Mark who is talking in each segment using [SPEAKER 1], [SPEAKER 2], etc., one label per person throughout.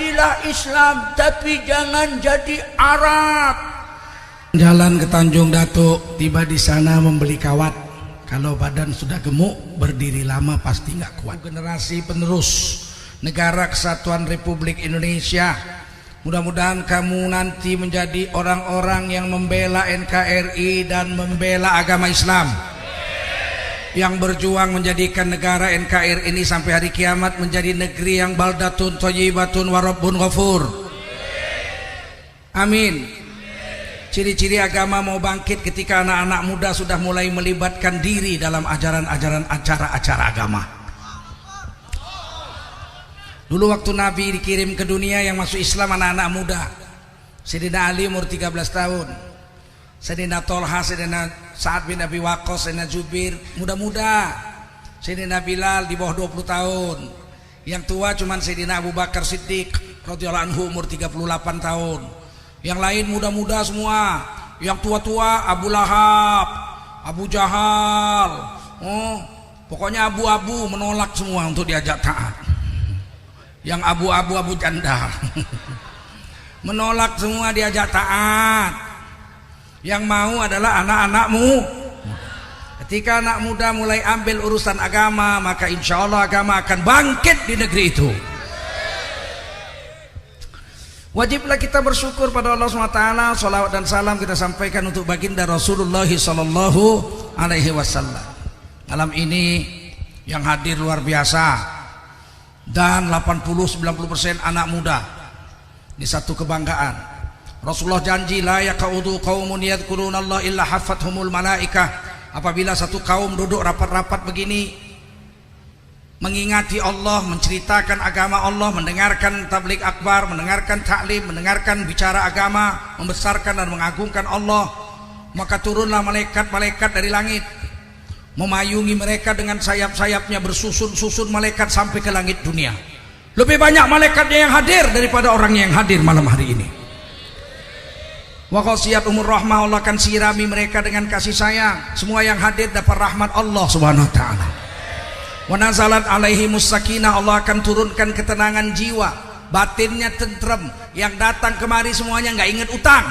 [SPEAKER 1] jadilah Islam tapi jangan jadi Arab.
[SPEAKER 2] Jalan ke Tanjung Datuk, tiba di sana membeli kawat. Kalau badan sudah gemuk, berdiri lama pasti nggak kuat. Generasi penerus Negara Kesatuan Republik Indonesia, mudah-mudahan kamu nanti menjadi orang-orang yang membela NKRI dan membela agama Islam, yang berjuang menjadikan negara NKRI ini sampai hari kiamat menjadi negeri yang baldatun thayyibatun wa rabbun ghafur. Amin. Ciri-ciri agama mau bangkit ketika anak-anak muda sudah mulai melibatkan diri dalam ajaran-ajaran acara-acara agama. Dulu waktu Nabi dikirim ke dunia, yang masuk Islam anak-anak muda. Sayyidina Ali umur 13 tahun, Sayyidina Tolha, Sayyidina Sa'ad bin Abi Waqqas, Sayyidina Jubair muda-muda, Sayyidina Bilal di bawah 20 tahun. Yang tua cuman Sayyidina Abu Bakar Siddiq radhiyallahu anhu umur 38 tahun. Yang lain muda-muda semua. Yang tua-tua Abu Lahab, Abu Jahal, pokoknya abu-abu, menolak semua untuk diajak taat. Yang abu-abu Abu Jandal menolak semua diajak taat. Yang mau adalah anak-anakmu. Ketika anak muda mulai ambil urusan agama, maka insya Allah agama akan bangkit di negeri itu. Wajiblah kita bersyukur pada Allah SWT. Salawat dan salam kita sampaikan untuk baginda Rasulullah Sallallahu Alaihi Wasallam. Malam ini yang hadir luar biasa, dan 80-90% anak muda. Ini satu kebanggaan. Rasulullah janji, la yaqaudu qaumun yadhkurunallah illa hafathumul malaikah. Apabila satu kaum duduk rapat-rapat begini mengingati Allah, menceritakan agama Allah, mendengarkan tabligh akbar, mendengarkan taklim, mendengarkan bicara agama, membesarkan dan mengagungkan Allah, maka turunlah malaikat-malaikat dari langit, memayungi mereka dengan sayap-sayapnya, bersusun-susun malaikat sampai ke langit dunia. Lebih banyak malaikatnya yang hadir daripada orangnya yang hadir malam hari ini. Wa qasiyat umur rahmah, Allah akan sirami mereka dengan kasih sayang. Semua yang hadir dapat rahmat Allah Subhanahu wa taala. Wa nazalat alaihimus sakinah, Allah akan turunkan ketenangan jiwa, batinnya tentrem. Yang datang kemari semuanya nggak ingat utang.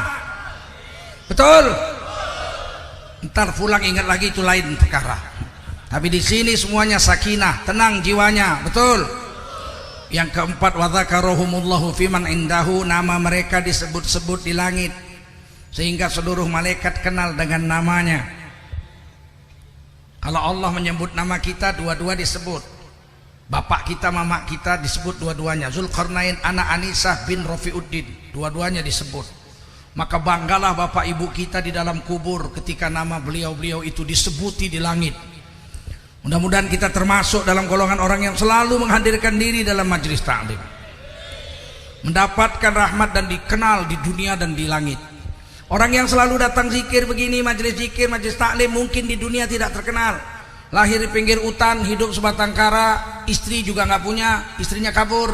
[SPEAKER 2] Betul? Ntar pulang ingat lagi, itu lain perkara. Tapi di sini semuanya sakinah, tenang jiwanya. Betul? Yang keempat, wa dzakarahumullahu fiman indahu, nama mereka disebut-sebut di langit sehingga seluruh malaikat kenal dengan namanya. Kalau Allah menyebut nama kita, dua-dua disebut. Bapak kita, mama kita disebut dua-duanya. Zulkarnain anak Anisah bin Rafiuddin, dua-duanya disebut. Maka banggalah bapak ibu kita di dalam kubur ketika nama beliau-beliau itu disebuti di langit. Mudah-mudahan kita termasuk dalam golongan orang yang selalu menghadirkan diri dalam majelis taklim, mendapatkan rahmat dan dikenal di dunia dan di langit. Orang yang selalu datang zikir begini, majelis zikir, majelis taklim, mungkin di dunia tidak terkenal. Lahir di pinggir hutan, hidup sebatang kara, istri juga nggak punya, istrinya kabur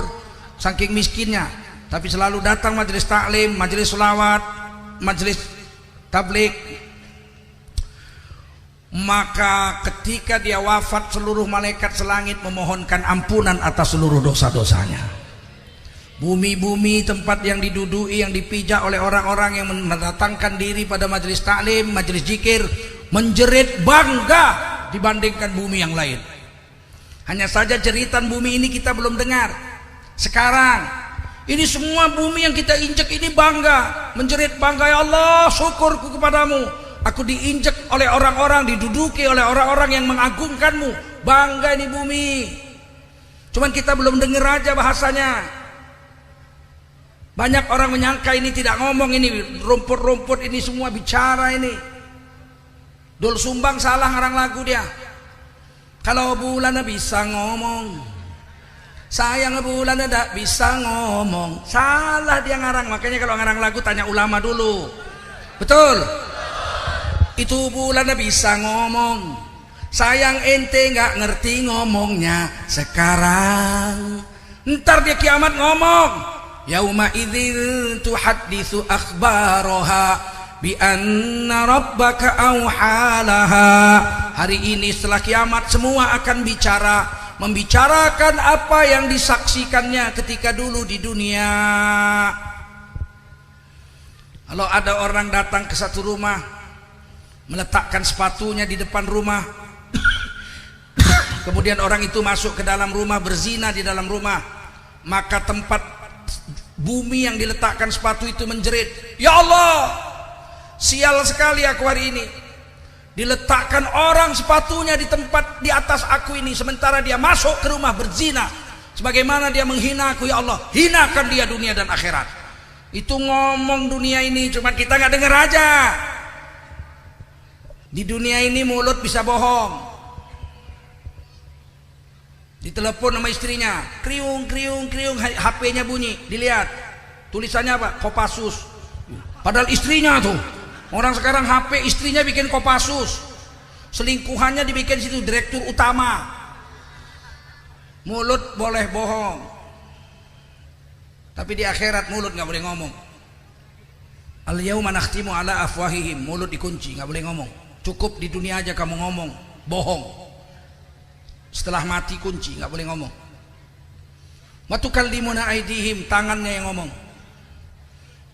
[SPEAKER 2] saking miskinnya. Tapi selalu datang majelis taklim, majelis selawat, majelis tabligh. Maka ketika dia wafat, seluruh malaikat selangit memohonkan ampunan atas seluruh dosa-dosanya. Bumi-bumi tempat yang diduduki, yang dipijak oleh orang-orang yang mendatangkan diri pada majelis taklim, majelis zikir, menjerit bangga dibandingkan bumi yang lain. Hanya saja jeritan bumi ini kita belum dengar. Sekarang ini semua bumi yang kita injek ini bangga, menjerit bangga, ya Allah, syukurku kepadamu, aku diinjek oleh orang-orang, diduduki oleh orang-orang yang mengagungkanmu. Bangga ini bumi. Cuman kita belum dengar aja bahasanya. Banyak orang menyangka ini tidak ngomong, ini rumput-rumput, ini semua bicara ini. Dul Sumbang salah ngarang lagu dia. Kalau bulan bisa ngomong, sayang bulan tidak bisa ngomong. Salah dia ngarang. Makanya kalau ngarang lagu tanya ulama dulu. Betul? Itu bulan bisa ngomong, sayang ente nggak ngerti ngomongnya sekarang. Ntar dia kiamat ngomong, yauma idzin tuhadditsu akhbaraha bi anna rabbaka auhalaha. Hari ini setelah kiamat semua akan bicara membicarakan apa yang disaksikannya ketika dulu di dunia. Kalau ada orang datang ke satu rumah, meletakkan sepatunya di depan rumah, kemudian orang itu masuk ke dalam rumah, berzina di dalam rumah, maka tempat bumi yang diletakkan sepatu itu menjerit, "Ya Allah, sial sekali aku hari ini. Diletakkan orang sepatunya di tempat di atas aku ini, sementara dia masuk ke rumah berzina. Sebagaimana dia menghina aku, ya Allah, hinakan dia dunia dan akhirat." Itu ngomong dunia ini, cuman kita nggak dengar aja. Di dunia ini mulut bisa bohong. Ditelepon sama istrinya, kriung kriung kriung, HP-nya bunyi, dilihat tulisannya apa? Kopassus. Padahal istrinya tuh. Orang sekarang HP istrinya bikin Kopassus, selingkuhannya dibikin situ direktur utama. Mulut boleh bohong, tapi di akhirat mulut nggak boleh ngomong. Al-yauma nakhtimu ala afwahihim, mulut dikunci, nggak boleh ngomong. Cukup di dunia aja kamu ngomong, bohong. Setelah mati kunci, nggak boleh ngomong. Wa tukallimuna aydihim, tangannya yang ngomong.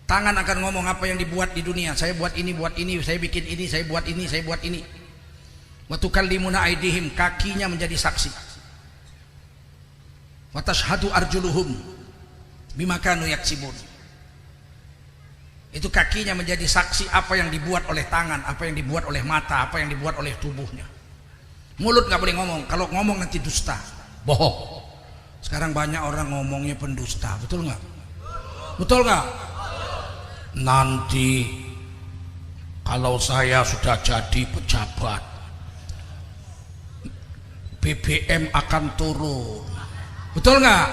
[SPEAKER 2] Tangan akan ngomong apa yang dibuat di dunia. Saya buat ini, saya bikin ini, saya buat ini, saya buat ini. Wa tukallimuna aydihim, kakinya menjadi saksi. Wa tashhadu arjuluhum bima kanu yaksibun. Itu kakinya menjadi saksi apa yang dibuat oleh tangan, apa yang dibuat oleh mata, apa yang dibuat oleh tubuhnya. Mulut nggak boleh ngomong. Kalau ngomong nanti dusta, bohong. Sekarang banyak orang ngomongnya pendusta, betul nggak? Betul nggak? Nanti kalau saya sudah jadi pejabat, BBM akan turun, betul nggak?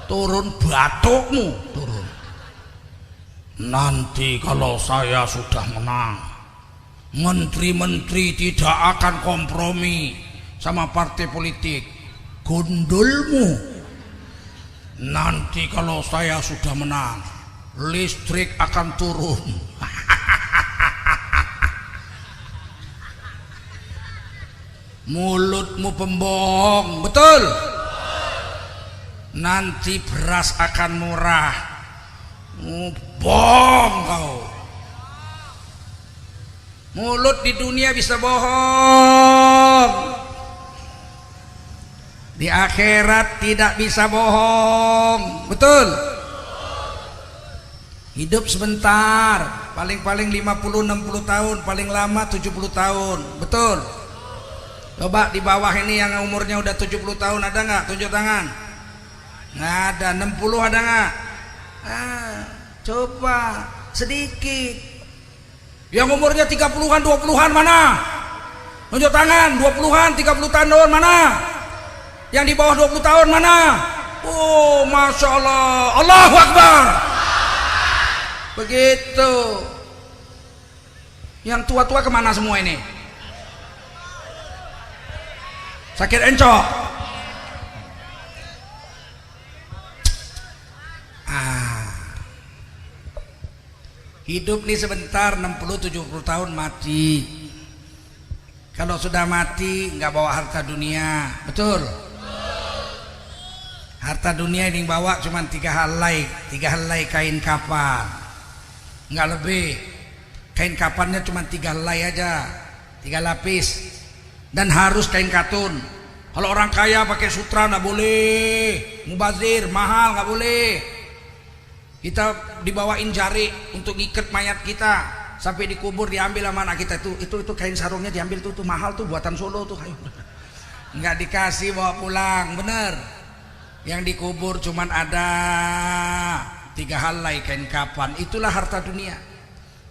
[SPEAKER 2] Turun batukmu, turun. Nanti kalau saya sudah menang, menteri-menteri tidak akan kompromi sama partai politik. Gundulmu. Nanti kalau saya sudah menang, listrik akan turun. Mulutmu pembohong, betul? Nanti beras akan murah. Bohong kau. Mulut di dunia bisa bohong, di akhirat tidak bisa bohong, betul? Hidup sebentar, paling-paling 50-60 tahun, paling lama 70 tahun, betul? Coba di bawah ini yang umurnya udah 70 tahun ada nggak? Tunjuk tangan. Nggak ada. 60 ada nggak? Coba sedikit. Yang umurnya 30-an, 20-an mana? Tunjuk tangan. 20-an, 30 tahun mana? Yang di bawah 20 tahun mana? Oh, Masya Allah. Allahu Akbar. Begitu. Yang tua-tua kemana semua ini? Sakit encok. Hidup nih sebentar, 60-70 tahun mati. Kalau sudah mati nggak bawa harta dunia, betul? Harta dunia yang bawa cuma 3 helai kain kapan, nggak lebih. Kain kapannya cuma 3 helai aja, 3 lapis, dan harus kain katun. Kalau orang kaya pakai sutra nggak boleh, mubazir mahal nggak boleh. Kita dibawain jari untuk ngikat mayat kita sampai dikubur, diambil sama anak kita. Itu kain sarungnya diambil tuh mahal tuh, buatan Solo tuh. Ayo. Nggak dikasih, bawa pulang, bener. Yang dikubur cuman ada 3 helai kain kapan. Itulah harta dunia.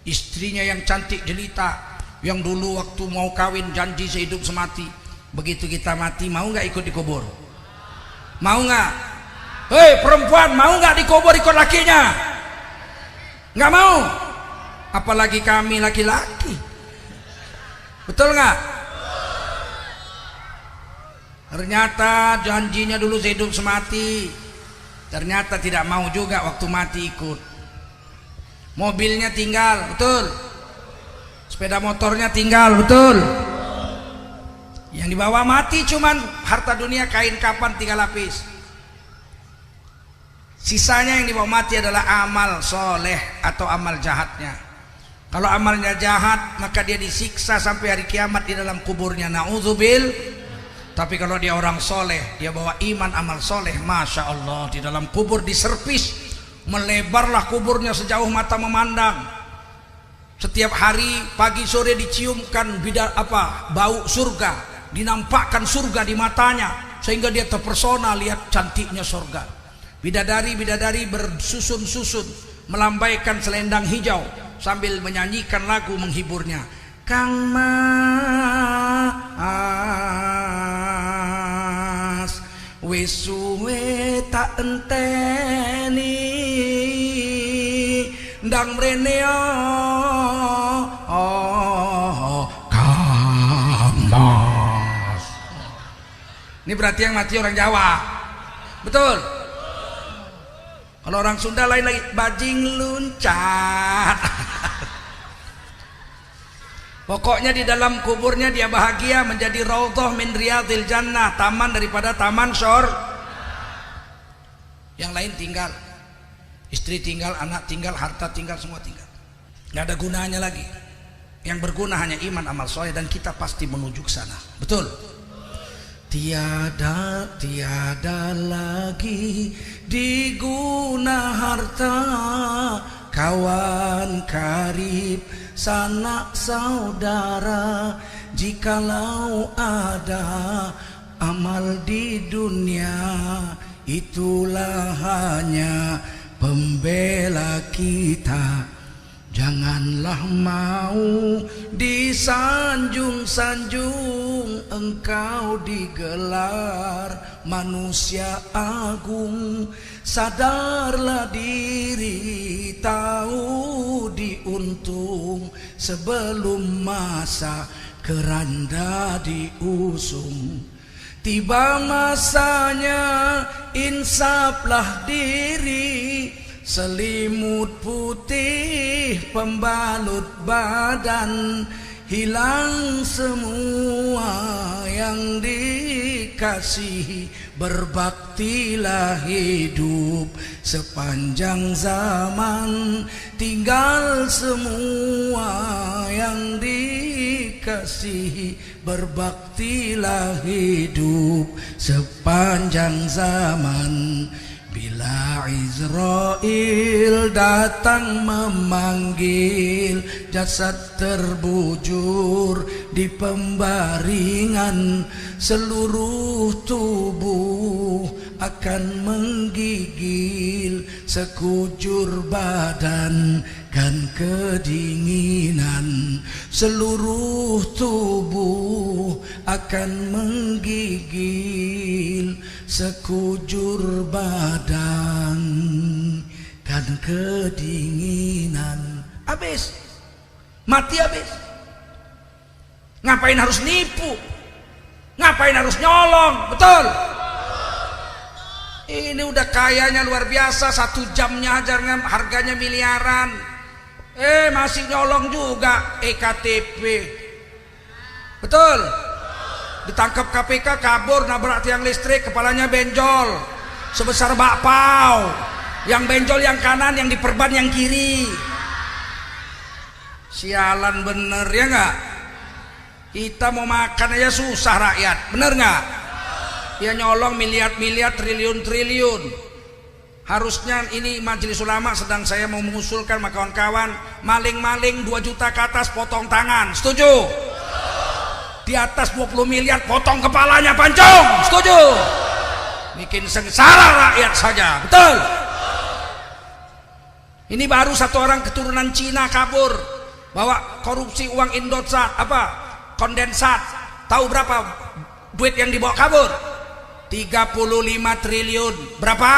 [SPEAKER 2] Istrinya yang cantik jelita, yang dulu waktu mau kawin janji sehidup semati. Begitu kita mati, mau nggak ikut dikubur? Mau nggak? Hei perempuan, mau nggak dikubur ikut lakinya? Nggak mau. Apalagi kami laki-laki, betul nggak? Ternyata janjinya dulu sehidup semati, ternyata tidak mau juga waktu mati ikut. Mobilnya tinggal, betul? Sepeda motornya tinggal, betul? Yang dibawa mati cuman harta dunia, kain kapan 3 lapis. Sisanya yang dibawa mati adalah amal soleh atau amal jahatnya. Kalau amalnya jahat maka dia disiksa sampai hari kiamat di dalam kuburnya, na'udzubil. Tapi kalau dia orang soleh, dia bawa iman amal soleh, masya Allah, di dalam kubur diservis, melebarlah kuburnya sejauh mata memandang. Setiap hari pagi sore diciumkan bau surga, dinampakkan surga di matanya, sehingga dia terpesona lihat cantiknya surga. Bidadari-bidadari bersusun-susun melambaikan selendang hijau sambil menyanyikan lagu menghiburnya. Kang Mas wis suwe tak enteni ndang mrene Kang Mas. Ini berarti yang mati orang Jawa. Betul. Kalau orang Sunda lain lagi, bajing luncat. Pokoknya di dalam kuburnya dia bahagia, menjadi raudhah min riyadil jannah, taman daripada taman surga. Yang lain tinggal, istri tinggal, anak tinggal, harta tinggal, semua tinggal. Nggak ada gunanya lagi. Yang berguna hanya iman amal soleh, dan kita pasti menuju ke sana. Betul. Tiada lagi diguna harta, kawan karib sanak saudara, jikalau ada amal di dunia, itulah hanya pembela kita. Janganlah mau disanjung-sanjung, engkau digelar manusia agung. Sadarlah diri, tahu diuntung, sebelum masa keranda diusung. Tiba masanya insaflah diri, selimut putih pembalut badan, hilang semua yang dikasihi. Berbaktilah hidup sepanjang zaman, tinggal semua yang dikasihi. Berbaktilah hidup sepanjang zaman. Bila Israel datang memanggil, jasad terbujur di pembaringan, seluruh tubuh akan menggigil, sekujur badan kan kedinginan. Seluruh tubuh akan menggigil, sekujur badan kan kedinginan. Habis, mati habis. Ngapain harus nipu? Ngapain harus nyolong? Betul. Ini udah kayanya luar biasa, 1 jamnya aja harganya miliaran. Masih nyolong juga EKTP. Betul. Ditangkap KPK, kabur, nabrak tiang listrik, kepalanya benjol sebesar bakpao. Yang benjol yang kanan, yang diperban yang kiri. Sialan bener ya nggak? Kita mau makan aja susah rakyat, bener nggak? Ya nyolong miliar-miliar, triliun-triliun. Harusnya ini majelis ulama sedang saya mau mengusulkan sama kawan-kawan, maling-maling 2 juta ke atas potong tangan, setuju? Di atas 20 miliar potong kepalanya pancung, setuju? Bikin sengsara rakyat saja, betul? Ini baru 1 orang keturunan Cina kabur, bawa korupsi uang Indosat, kondensat. Tahu berapa duit yang dibawa kabur? 35 triliun. Berapa?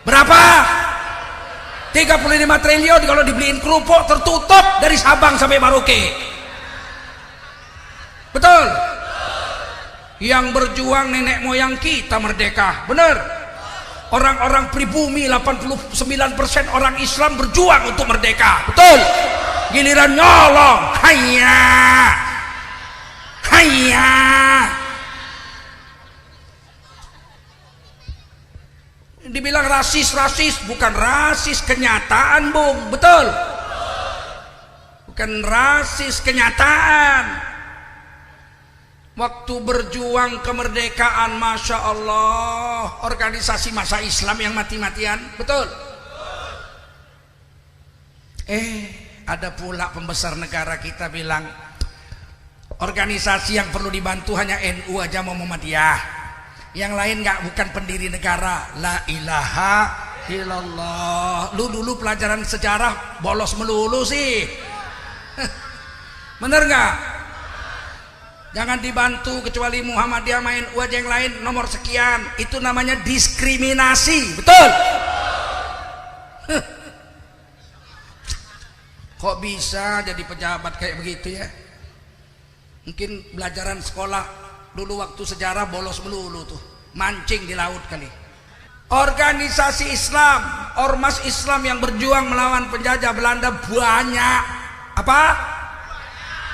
[SPEAKER 2] 35 triliun kalau dibeliin kerupuk tertutup dari Sabang sampai Merauke. Betul? Yang berjuang nenek moyang kita merdeka, benar? Orang-orang pribumi, 89% orang Islam berjuang untuk merdeka, betul? Giliran nyolong, hayya Hayya. Dibilang rasis, bukan rasis, kenyataan, Bung. Betul? Bukan rasis, kenyataan. Waktu berjuang kemerdekaan, Masya Allah, organisasi masa Islam yang mati-matian. Betul? Ada pula pembesar negara kita bilang organisasi yang perlu dibantu hanya NU aja, Muhammadiyah. Yang lain bukan pendiri negara. La ilaha illallah. Lu dulu pelajaran sejarah bolos melulu sih. Bener nggak? Jangan dibantu kecuali Muhammadiyah main NU aja, yang lain nomor sekian. Itu namanya diskriminasi. Betul? Kok bisa jadi pejabat kayak begitu ya? Mungkin pelajaran sekolah dulu waktu sejarah bolos melulu tuh, mancing di laut kali. Organisasi Islam, ormas Islam yang berjuang melawan penjajah Belanda banyak. Apa?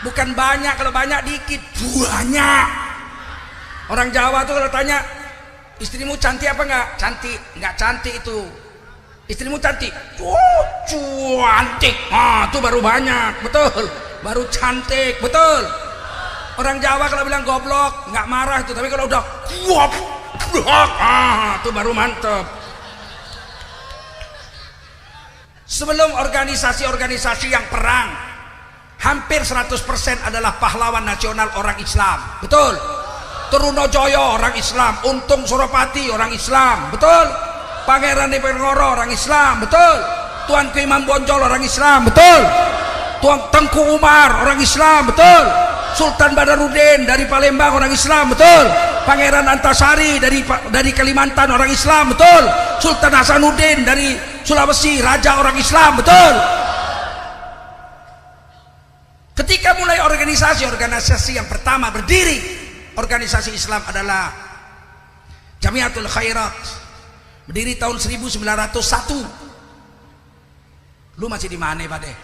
[SPEAKER 2] Bukan banyak, kalau banyak dikit, banyak. Orang Jawa tuh kalau tanya, istrimu cantik apa enggak? Cantik. Enggak cantik itu. Istrimu cantik? Oh, cantik. Tuh baru banyak. Betul. Baru cantik. Betul. Orang Jawa kalau bilang goblok nggak marah itu, tapi kalau udah goblok, itu baru mantep. Sebelum organisasi-organisasi yang perang, hampir 100% adalah pahlawan nasional orang Islam. Betul? Trunojoyo orang Islam, Untung Suropati orang Islam. Betul? Pangeran Diponegoro orang Islam. Betul? Tuanku Imam Bonjol orang Islam. Betul? Tuan Tengku Umar orang Islam. Betul? Sultan Badarudin dari Palembang orang Islam. Betul? Pangeran Antasari dari Kalimantan orang Islam. Betul? Sultan Hasanuddin dari Sulawesi raja orang Islam. Betul? Ketika mulai organisasi yang pertama berdiri, organisasi Islam adalah Jamiatul Khairat, berdiri tahun 1901. Lu masih di mana, Pak deh?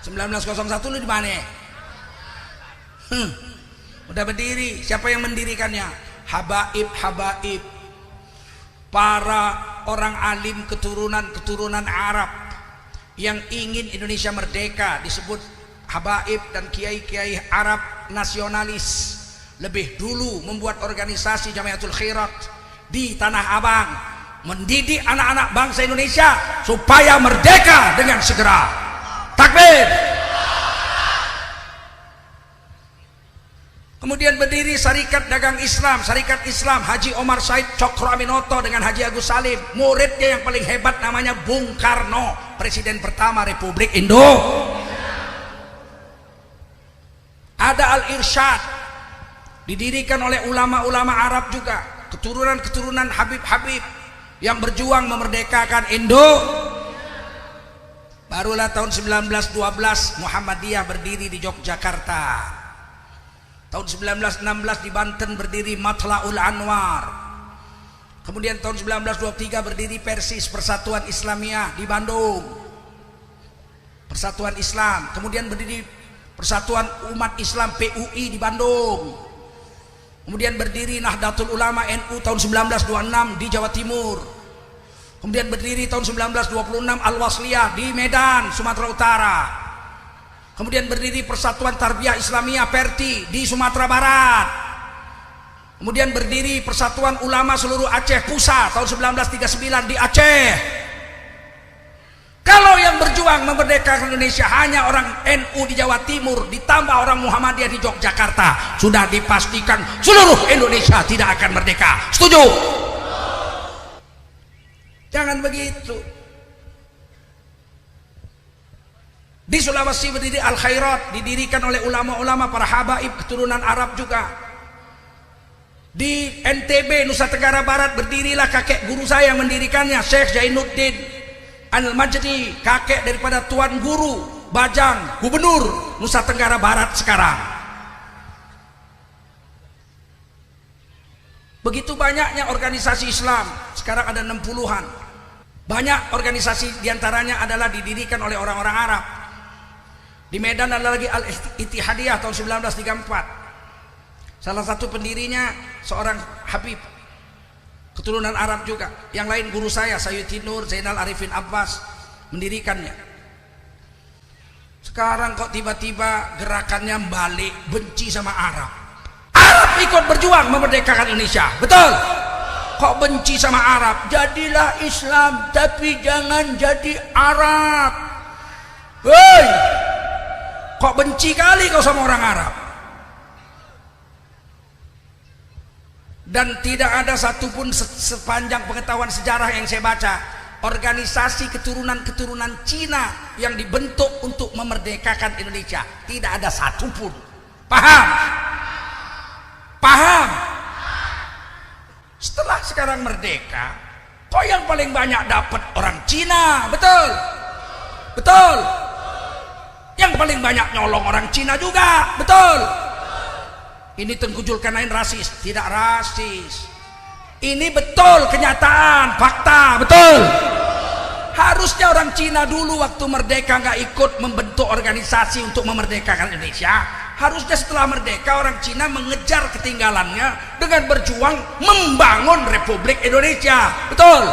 [SPEAKER 2] 1901 lu di mana? Udah berdiri. Siapa yang mendirikannya? Habaib, para orang alim keturunan Arab yang ingin Indonesia merdeka, disebut habaib dan kiai-kiai Arab nasionalis. Lebih dulu membuat organisasi Jamiatul Khairat di Tanah Abang, mendidik anak-anak bangsa Indonesia supaya merdeka dengan segera. Takbir. Kemudian berdiri Syarikat Dagang Islam, Syarikat Islam Haji Omar Said Cokro Aminoto dengan Haji Agus Salim. Muridnya yang paling hebat namanya Bung Karno, Presiden pertama Republik Indonesia. Ada Al-Irsyad, didirikan oleh ulama-ulama Arab juga, keturunan Habib-Habib yang berjuang memerdekakan Barulah tahun 1912 Muhammadiyah berdiri di Yogyakarta. Tahun 1916 di Banten berdiri Matlaul Anwar. Kemudian tahun 1923 berdiri Persis, Persatuan Islamiyah di Bandung, Persatuan Islam. Kemudian berdiri Persatuan Umat Islam PUI di Bandung. Kemudian berdiri Nahdlatul Ulama NU tahun 1926 di Jawa Timur. Kemudian berdiri tahun 1926 Al-Wasliyah di Medan, Sumatera Utara. Kemudian berdiri Persatuan Tarbiyah Islamiyah Perti di Sumatera Barat. Kemudian berdiri Persatuan Ulama Seluruh Aceh Pusat tahun 1939 di Aceh. Kalau yang berjuang memerdekakan Indonesia hanya orang NU di Jawa Timur ditambah orang Muhammadiyah di Yogyakarta, sudah dipastikan seluruh Indonesia tidak akan merdeka. Setuju? Jangan begitu. Di Sulawesi berdiri Al-Khairat, didirikan oleh ulama-ulama para habaib keturunan Arab juga. Di NTB Nusa Tenggara Barat berdirilah kakek guru saya yang mendirikannya, Syekh Zainuddin Al-Majdi, kakek daripada Tuan Guru Bajang, Gubernur Nusa Tenggara Barat sekarang. Begitu banyaknya organisasi Islam, sekarang ada 60-an. Banyak organisasi diantaranya adalah didirikan oleh orang-orang Arab. Di Medan ada lagi Al-Ittihadiyah tahun 1934. Salah satu pendirinya seorang Habib, keturunan Arab juga. Yang lain guru saya, Sayyidi Nur Zainal Arifin Abbas, mendirikannya. Sekarang kok tiba-tiba gerakannya balik, benci sama Arab. Arab ikut berjuang memerdekakan Indonesia, betul? Kok benci sama Arab? Jadilah Islam, tapi jangan jadi Arab. Hei, kok benci kali kau sama orang Arab? Dan tidak ada satupun sepanjang pengetahuan sejarah yang saya baca, organisasi keturunan-keturunan Cina yang dibentuk untuk memerdekakan Indonesia. Tidak ada satupun. Paham? Paham? Setelah sekarang merdeka, kok yang paling banyak dapat orang Cina? Betul? Betul? Yang paling banyak nyolong orang Cina juga? Betul? Ini Tengku Zulkarnain rasis? Tidak rasis. Ini betul, kenyataan, fakta, betul? Harusnya orang Cina dulu waktu merdeka nggak ikut membentuk organisasi untuk memerdekakan Indonesia. Harusnya setelah merdeka orang Cina mengejar ketinggalannya dengan berjuang membangun Republik Indonesia. Betul?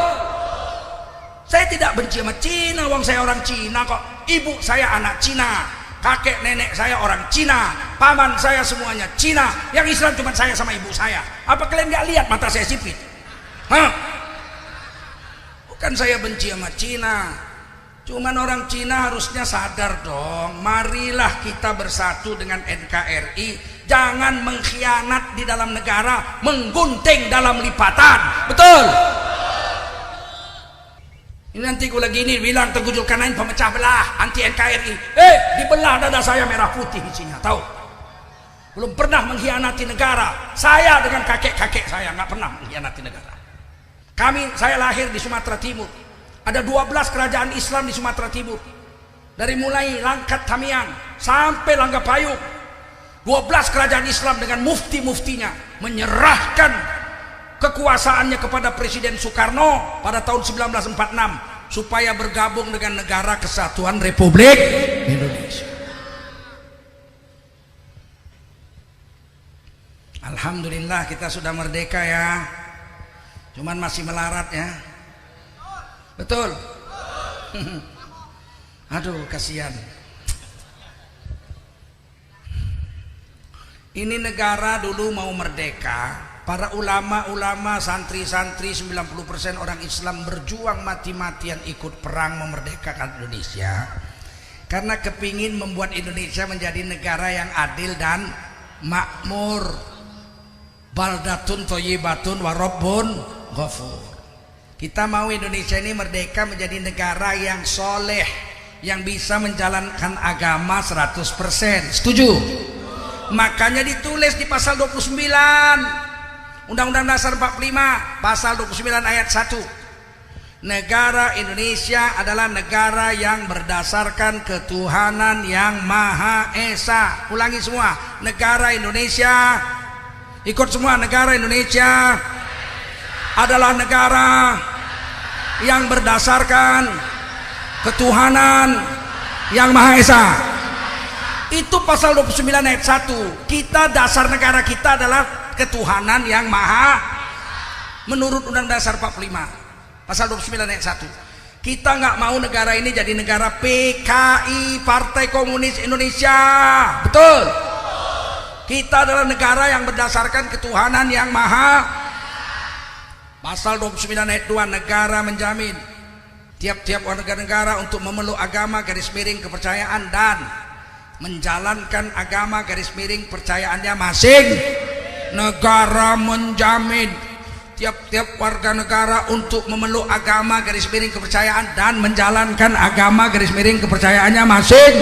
[SPEAKER 2] Saya tidak benci sama Cina, wong saya orang Cina kok. Ibu saya anak Cina, kakek nenek saya orang Cina, paman saya semuanya Cina. Yang Islam cuma saya sama ibu saya. Apa kalian nggak lihat mata saya sipit? Hah? Bukan saya benci sama Cina. Cuman orang Cina harusnya sadar dong, marilah kita bersatu dengan NKRI. Jangan mengkhianat di dalam negara, menggunting dalam lipatan. Betul? Ini nanti gue lagi ini bilang Tengku Zulkarnain pemecah belah, anti NKRI. Dibelah dada saya merah putih isinya, tahu? Belum pernah mengkhianati negara. Saya dengan kakek-kakek saya nggak pernah mengkhianati negara. Saya lahir di Sumatera Timur. Ada 12 kerajaan Islam di Sumatera Timur. Dari mulai Langkat Tamiang sampai Langgapayung. 12 kerajaan Islam dengan mufti-muftinya menyerahkan kekuasaannya kepada Presiden Soekarno pada tahun 1946 supaya bergabung dengan Negara Kesatuan Republik Indonesia. Alhamdulillah kita sudah merdeka ya. Cuman masih melarat ya. Betul? Aduh, kasihan. Ini negara dulu mau merdeka, para ulama-ulama, santri-santri, 90% orang Islam berjuang mati-matian ikut perang memerdekakan Indonesia. Karena kepingin membuat Indonesia menjadi negara yang adil dan makmur. Baldatun thayyibatun wa rabbun ghafur. Kita mau Indonesia ini merdeka menjadi negara yang soleh, yang bisa menjalankan agama 100%. Setuju? Makanya ditulis di pasal 29 Undang-Undang Dasar 45, pasal 29 ayat 1. Negara Indonesia adalah negara yang berdasarkan ketuhanan yang Maha Esa. Ulangi semua. Negara Indonesia, ikut semua, negara Indonesia adalah negara yang berdasarkan ketuhanan yang Maha Esa. Itu pasal 29 ayat 1. Kita, dasar negara kita adalah ketuhanan yang Maha, menurut Undang Dasar 45 pasal 29 ayat 1. Kita nggak mau negara ini jadi negara PKI, Partai Komunis Indonesia. Betul? Kita adalah negara yang berdasarkan ketuhanan yang Maha. Pasal 29 ayat 2, negara menjamin tiap-tiap warga negara untuk memeluk agama garis miring kepercayaan dan menjalankan agama garis miring percayaannya masing. Negara menjamin tiap-tiap warga negara untuk memeluk agama garis miring kepercayaan dan menjalankan agama garis miring kepercayaannya masing.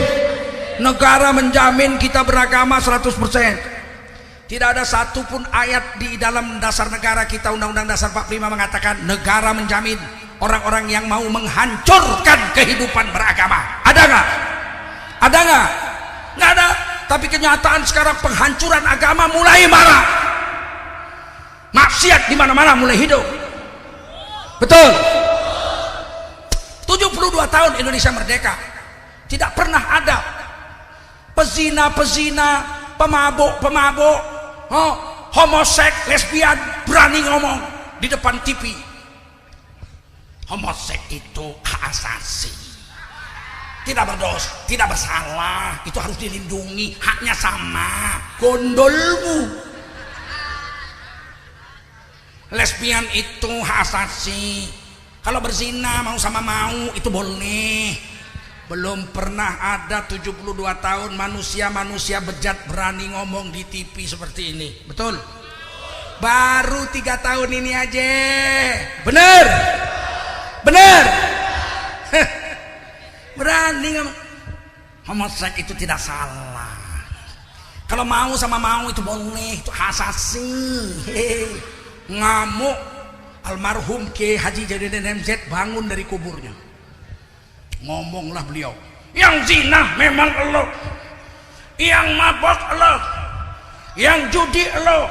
[SPEAKER 2] Negara menjamin kita beragama 100%. Tidak ada satupun ayat di dalam dasar negara kita, Undang-Undang Dasar 45 mengatakan negara menjamin orang-orang yang mau menghancurkan kehidupan beragama. Ada nggak? Ada nggak? Nggak ada. Tapi kenyataan sekarang penghancuran agama mulai marak. Maksiat di mana-mana mulai hidup. Betul? 72 tahun Indonesia merdeka, tidak pernah ada pezina-pezina, pemabuk-pemabuk Oh, homoseks, lesbian berani ngomong di depan TV. Homoseks itu hak asasi, tidak berdosa, tidak bersalah, itu harus dilindungi, haknya sama. Gondolmu. Lesbian itu hak asasi, kalau berzina mau sama mau itu boleh. Belum pernah ada 72 tahun manusia bejat berani ngomong di TV seperti ini. Betul? Baru 3 tahun ini aja. Bener? Bener? Berani ngomong. Homoseks itu tidak salah. Kalau mau sama mau itu boleh, itu hak asasi. Ngamuk almarhum Kiai Haji Jainuddin MZ bangun dari kuburnya. Ngomonglah beliau, yang zina memang elo, yang mabok elo, yang judi elo,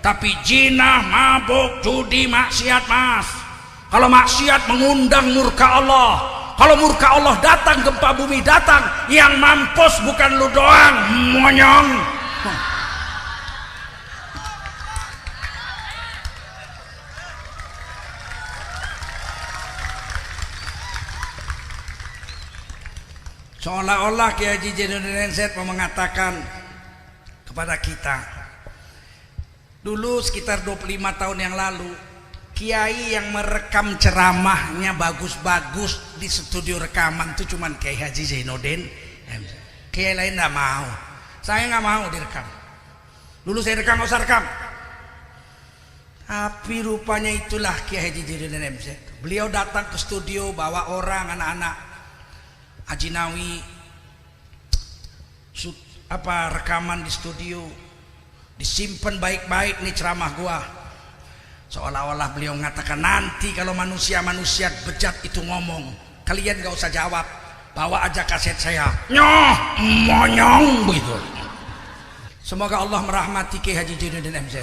[SPEAKER 2] tapi zina, mabok, judi, maksiat mas. Kalau maksiat mengundang murka Allah, kalau murka Allah datang, gempa bumi datang, yang mampus bukan lu doang, monyong. Seolah-olah Kiai Haji Jainuddin MZ mau mengatakan kepada kita, dulu sekitar 25 tahun yang lalu, kiai yang merekam ceramahnya bagus-bagus di studio rekaman itu cuman Kiai Haji Jainuddin MZ. Kiai lain tidak mau. Saya nggak mau direkam. Dulu saya rekam, nggak usah rekam. Tapi rupanya itulah Kiai Haji Jainuddin MZ. Beliau datang ke studio bawa orang, anak-anak Haji Nawi, rekaman di studio, disimpan baik-baik nih ceramah gua. Seolah-olah beliau mengatakan, nanti kalau manusia bejat itu ngomong, kalian gak usah jawab, bawa aja kaset saya. Nyoh, monyong begitu. Semoga Allah merahmati Kiai Haji Jainuddin MZ.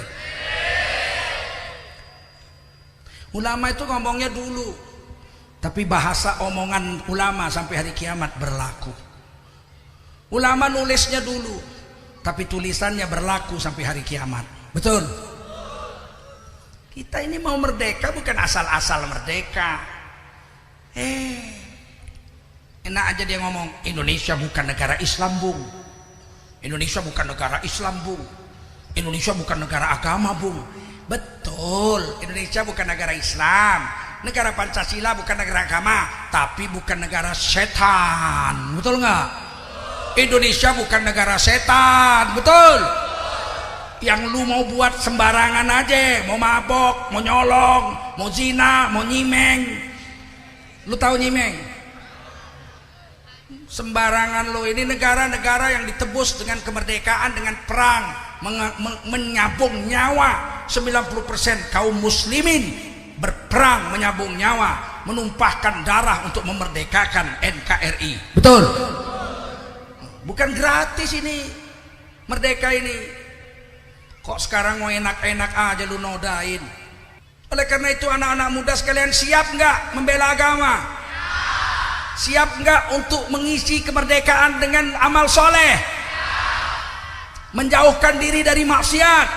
[SPEAKER 2] Ulama itu ngomongnya dulu, tapi bahasa omongan ulama sampai hari kiamat berlaku. Ulama nulisnya dulu, tapi tulisannya berlaku sampai hari kiamat. Betul? Kita ini mau merdeka bukan asal-asal merdeka. Enak aja dia ngomong, Indonesia bukan negara Islam, Bung. Indonesia bukan negara Islam, Bung. Indonesia bukan negara agama, Bung. Betul, Indonesia bukan negara Islam. Negara Pancasila bukan negara agama, tapi bukan negara setan. Betul nggak? Indonesia bukan negara setan. Betul? Yang lu mau buat sembarangan aja, mau mabok, mau nyolong, mau zina, mau nyimeng. Lu tahu nyimeng? Sembarangan lu. Ini negara-negara yang ditebus dengan kemerdekaan, dengan perang, menyabung nyawa. 90% kaum muslimin berperang menyabung nyawa, menumpahkan darah untuk memerdekakan NKRI. Betul? Bukan gratis ini merdeka ini. Kok sekarang mau enak-enak aja lu nodain? Oleh karena itu anak-anak muda sekalian, siap nggak membela agama? Siap nggak untuk mengisi kemerdekaan dengan amal soleh? Menjauhkan diri dari maksiat.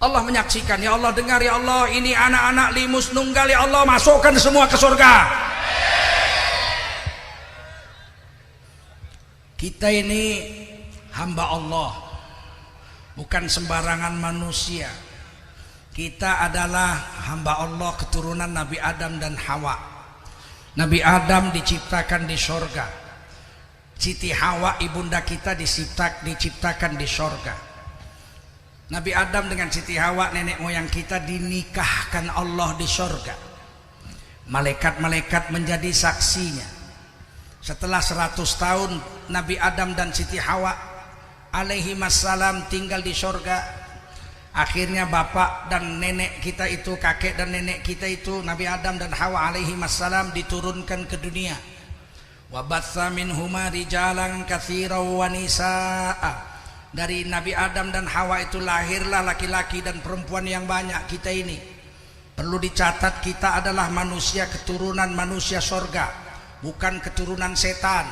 [SPEAKER 2] Allah menyaksikan, ya Allah dengar, ya Allah ini anak-anak limus nunggal, ya Allah masukkan semua ke surga. Kita ini hamba Allah, bukan sembarangan manusia. Kita adalah hamba Allah, keturunan Nabi Adam dan Hawa. Nabi Adam diciptakan di surga, Siti Hawa ibunda kita diciptakan di surga. Nabi Adam dengan Siti Hawa nenek moyang kita dinikahkan Allah di surga. Malaikat-malaikat menjadi saksinya. Setelah 100 tahun Nabi Adam dan Siti Hawa alaihi wassalam tinggal di surga, akhirnya bapak dan nenek kita itu, kakek dan nenek kita itu, Nabi Adam dan Hawa alaihi wassalam diturunkan ke dunia. Wa batsa minhuma rijalan katsiran wa nisaa. Dari Nabi Adam dan Hawa itu lahirlah laki-laki dan perempuan yang banyak. Kita ini perlu dicatat, kita adalah manusia, keturunan manusia surga, bukan keturunan setan.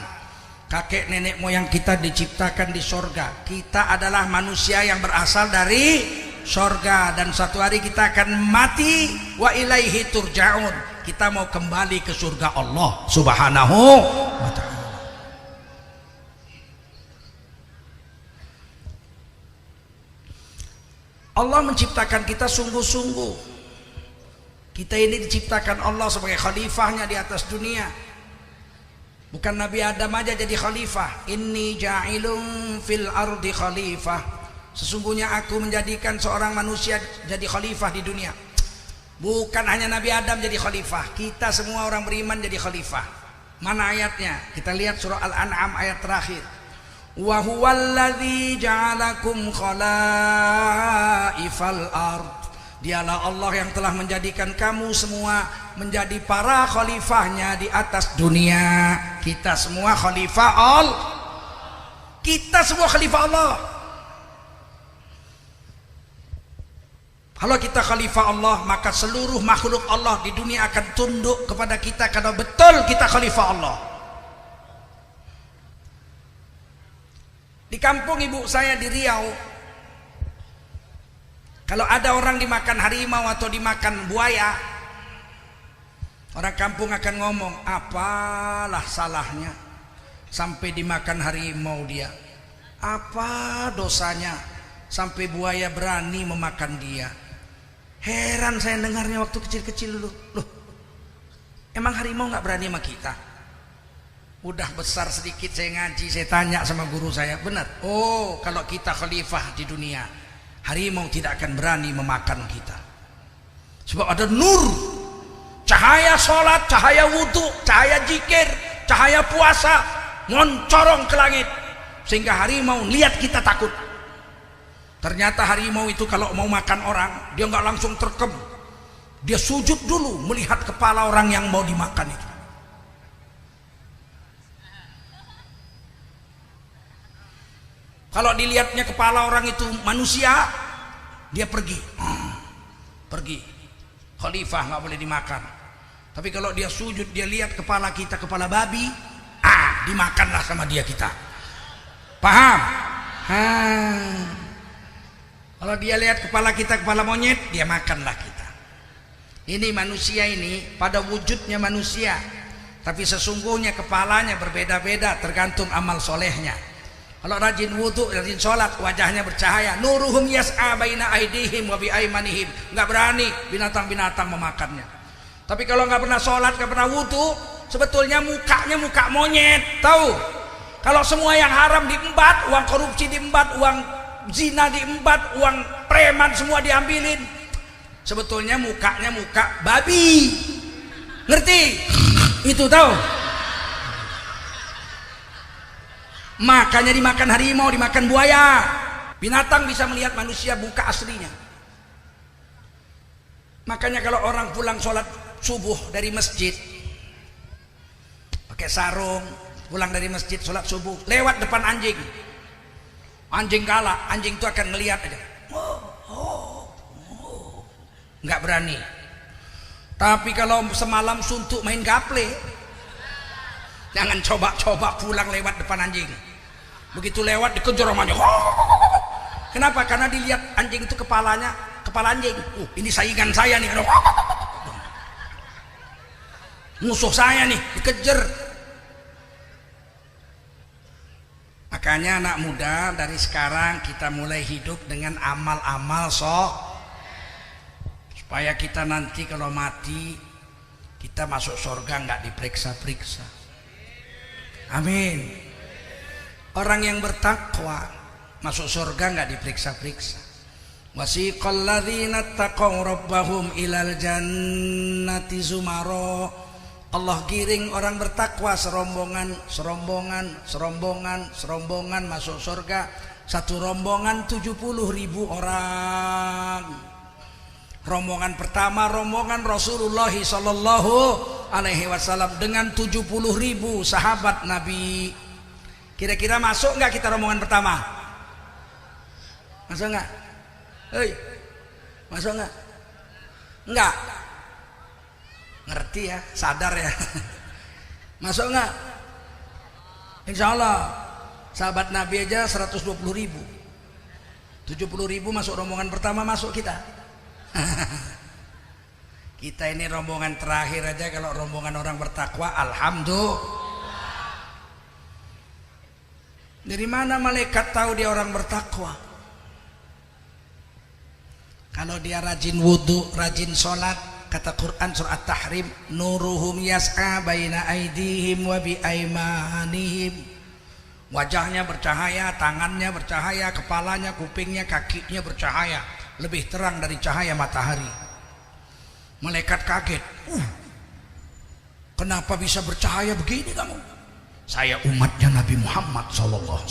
[SPEAKER 2] kakek nenek moyang kita diciptakan di sorga. Kita adalah manusia yang berasal dari sorga, dan suatu hari kita akan mati. Wa ilaihi turja'un, kita mau kembali ke surga Allah subhanahu wa ta'ala. Allah menciptakan kita sungguh-sungguh. Kita ini diciptakan Allah sebagai khalifahnya di atas dunia. Bukan Nabi Adam aja jadi khalifah. Inni ja'ilun fil ardi khalifah. Sesungguhnya aku menjadikan seorang manusia jadi khalifah di dunia. Bukan hanya Nabi Adam jadi khalifah, kita semua orang beriman jadi khalifah. Mana ayatnya? Kita lihat surah Al-An'am ayat terakhir. Wa huwallazi ja'alakum khalaifal ard. Dialah Allah yang telah menjadikan kamu semua menjadi para khalifahnya di atas dunia. Kita semua khalifah Allah. Kita semua khalifah Allah. Kalau kita khalifah Allah, maka seluruh makhluk Allah di dunia akan tunduk kepada kita karena betul kita khalifah Allah. Di kampung ibu saya di Riau, kalau ada orang dimakan harimau atau dimakan buaya, orang kampung akan ngomong, apalah salahnya sampai dimakan harimau dia? Apa dosanya sampai buaya berani memakan dia? Heran saya dengarnya waktu kecil-kecil dulu. Loh, emang harimau nggak berani sama kita? Udah besar sedikit saya ngaji, saya tanya sama guru saya, benar? Oh, kalau kita khalifah di dunia, harimau tidak akan berani memakan kita. Sebab ada nur, cahaya sholat, cahaya wudhu, cahaya zikir, cahaya puasa, moncorong ke langit, sehingga harimau lihat kita takut. Ternyata harimau itu kalau mau makan orang, dia nggak langsung terkem, dia sujud dulu melihat kepala orang yang mau dimakan itu. Kalau dilihatnya kepala orang itu manusia, dia pergi. Pergi. Khalifah nggak boleh dimakan. Tapi kalau dia sujud, dia lihat kepala kita, kepala babi, dimakanlah sama dia kita. Paham? Kalau dia lihat kepala kita, kepala monyet, dia makanlah kita. Ini manusia ini pada wujudnya manusia, tapi sesungguhnya kepalanya berbeda-beda tergantung amal solehnya. Kalau rajin wudhu, rajin sholat, wajahnya bercahaya. Nuruhum yas'a baina aidihim wa biaimanihim. Nggak berani binatang-binatang memakannya. Tapi kalau nggak pernah sholat, nggak pernah wudhu, sebetulnya mukanya muka monyet. Tahu? Kalau semua yang haram diembat, uang korupsi diembat, uang zina diembat, uang preman semua diambilin, sebetulnya mukanya muka babi. Ngerti? Itu tahu? Makanya dimakan harimau, dimakan buaya. Binatang bisa melihat manusia buka aslinya. Makanya kalau orang pulang sholat subuh dari masjid, pakai sarung, pulang dari masjid sholat subuh, lewat depan anjing, anjing galak, anjing itu akan ngelihat aja, nggak berani. Tapi kalau semalam suntuk main gaple, jangan coba-coba pulang lewat depan anjing. Begitu lewat dikejar sama anjing. Kenapa? Karena dilihat anjing itu kepalanya, kepala anjing. Ini saingan saya nih. Musuh saya nih, dikejar. Makanya anak muda dari sekarang kita mulai hidup dengan amal-amal supaya kita nanti kalau mati kita masuk surga nggak diperiksa-periksa. Amin. Orang yang bertakwa masuk surga nggak diperiksa-periksa. Wasiqal ladzina taqaw rabbahum ilal jannati zumara. Allah giring orang bertakwa serombongan masuk surga. Satu rombongan 70.000 orang. Rombongan pertama rombongan Rasulullah sallallahu alaihi wasallam dengan 70.000 sahabat Nabi. Kira-kira masuk nggak kita rombongan pertama? Masuk nggak? Hei, masuk nggak? Nggak. Ngerti ya, sadar ya. Masuk nggak? Insya Allah sahabat Nabi aja 120.000, 70.000 masuk rombongan pertama, masuk kita. Kita ini rombongan terakhir aja. Kalau rombongan orang bertakwa, alhamdulillah. Dari mana malaikat tahu dia orang bertakwa? Kalau dia rajin wudhu, rajin sholat, kata Quran surah At-Tahrim, nuruhum yas'a baina aidihim wa bi aimanihim. Wajahnya bercahaya, tangannya bercahaya, kepalanya, kupingnya, kakinya bercahaya, lebih terang dari cahaya matahari. Malaikat kaget, kenapa bisa bercahaya begini kamu? Saya umatnya Nabi Muhammad SAW.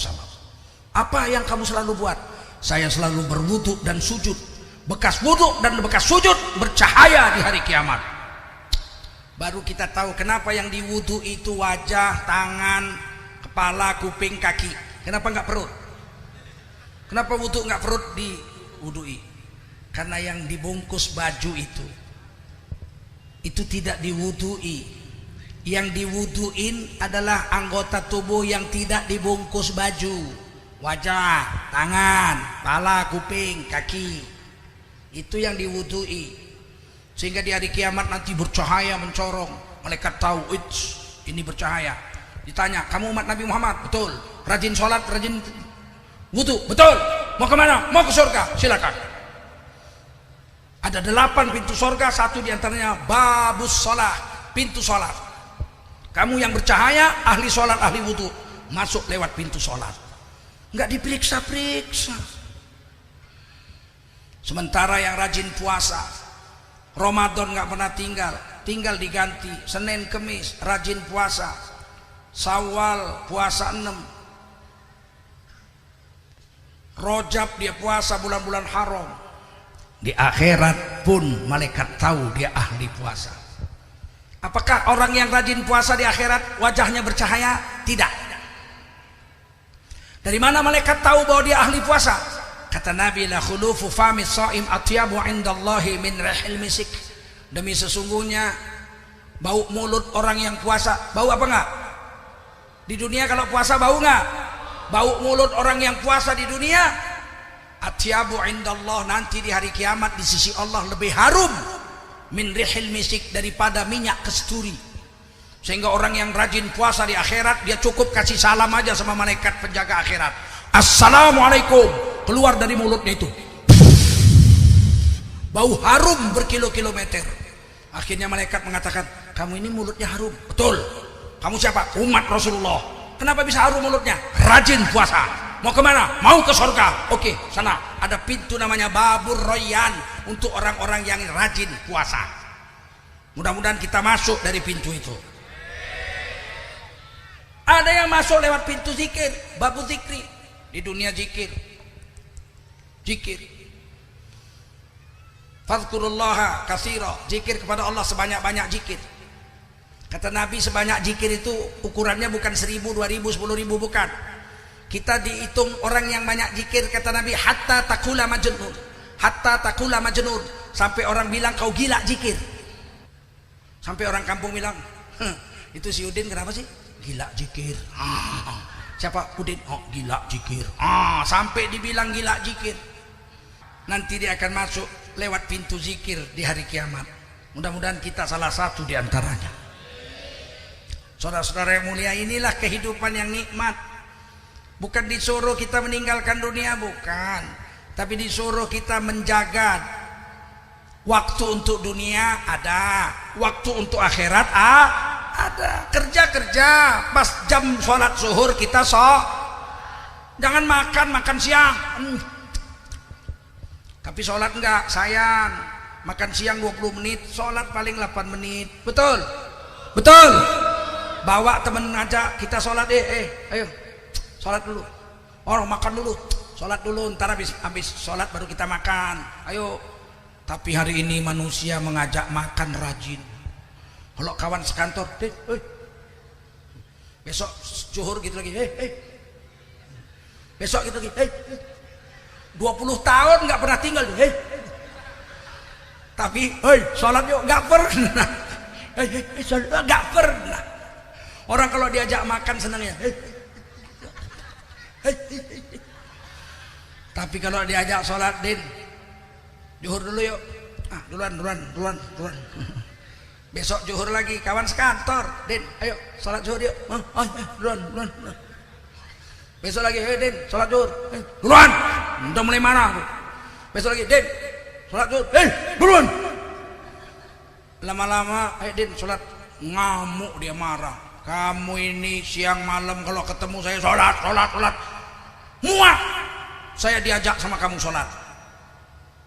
[SPEAKER 2] Apa yang kamu selalu buat? Saya selalu berwudu dan sujud. Bekas wudu dan bekas sujud bercahaya di hari kiamat. Baru kita tahu kenapa yang diwudu itu wajah, tangan, kepala, kuping, kaki. Kenapa nggak perut? Kenapa wudu nggak perut diwudui? Karena yang dibungkus baju itu tidak diwudui. Yang diwuduin adalah anggota tubuh yang tidak dibungkus baju. Wajah, tangan, kepala, kuping, kaki. Itu yang diwudui. Sehingga di hari kiamat nanti bercahaya mencorong. Malaikat tahu, ini bercahaya. Ditanya, kamu umat Nabi Muhammad? Betul. Rajin sholat, rajin wudu? Betul. Mau kemana? Mau ke surga? Silakan. Ada 8 pintu surga, satu diantaranya babus sholat, pintu sholat. Kamu yang bercahaya, ahli sholat, ahli wudu, masuk lewat pintu sholat. Nggak diperiksa-periksa. Sementara yang rajin puasa, Ramadan nggak pernah tinggal diganti. Senin Kemis rajin puasa, Syawal puasa 6, Rajab dia puasa bulan-bulan haram. Di akhirat pun malaikat tahu dia ahli puasa. Apakah orang yang rajin puasa di akhirat wajahnya bercahaya? Tidak. Dari mana malaikat tahu bahwa dia ahli puasa? Kata Nabi, la khulufu fami shaim atyabu indallahi min rihil misik. Demi sesungguhnya bau mulut orang yang puasa, bau apa enggak? Di dunia kalau puasa bau enggak? Bau mulut orang yang puasa di dunia, atyabu indallah, nanti di hari kiamat di sisi Allah lebih harum min rihil misik, daripada minyak kasturi. Sehingga orang yang rajin puasa di akhirat, dia cukup kasih salam aja sama malaikat penjaga akhirat, assalamualaikum, keluar dari mulutnya itu bau harum berkilo-kilometer. Akhirnya malaikat mengatakan, kamu ini mulutnya harum. Betul. Kamu siapa? Umat Rasulullah. Kenapa bisa harum mulutnya? Rajin puasa. Mau kemana? Mau ke surga. Oke, sana ada pintu namanya Babur Royan untuk orang-orang yang rajin puasa. Mudah-mudahan kita masuk dari pintu itu. Ada yang masuk lewat pintu zikir, Babur Zikri. Di dunia zikir, fadhkurullaha katsira, zikir kepada Allah sebanyak-banyak zikir. Kata Nabi, sebanyak zikir itu ukurannya bukan 1000, 2000, 10.000, bukan. Kita dihitung orang yang banyak zikir, kata Nabi, hatta takula majnun, hatta takula majnun, sampai orang bilang kau gila zikir. Sampai orang kampung bilang, itu si Udin kenapa sih gila zikir? Siapa? Udin. Oh, gila zikir. Sampai dibilang gila zikir. Nanti dia akan masuk lewat pintu zikir di hari kiamat. Mudah-mudahan kita salah satu di antaranya. Saudara-saudara yang mulia, inilah kehidupan yang nikmat. Bukan disuruh kita meninggalkan dunia, bukan. Tapi disuruh kita menjaga waktu untuk dunia ada, waktu untuk akhirat ada. Kerja-kerja, pas jam sholat zuhur kita jangan makan siang. Tapi sholat enggak, sayang. Makan siang 20 menit, sholat paling 8 menit. Betul? Betul? Bawa temen ngajak kita sholat, ayo sholat dulu, orang makan dulu, sholat dulu, ntar habis sholat baru kita makan, ayo. Tapi hari ini manusia mengajak makan rajin. Kalau kawan sekantor, besok zuhur gitu lagi, besok gitu lagi, 20 tahun nggak pernah tinggal, tapi sholat yuk, nggak pernah, nggak pernah. Orang kalau diajak makan senangnya, Tapi kalau diajak sholat, Din, zuhur dulu yuk. Duluan. Besok zuhur lagi, kawan sekantor, Din, ayo sholat zuhur yuk. Duluan. Besok lagi, Din, sholat zuhur. Duluan. Udah mulai marah. Besok lagi, Din, sholat zuhur. Duluan. Lama-lama, Din, sholat. Ngamuk dia, marah. Kamu ini siang malam kalau ketemu saya sholat. Muak. Saya diajak sama kamu sholat.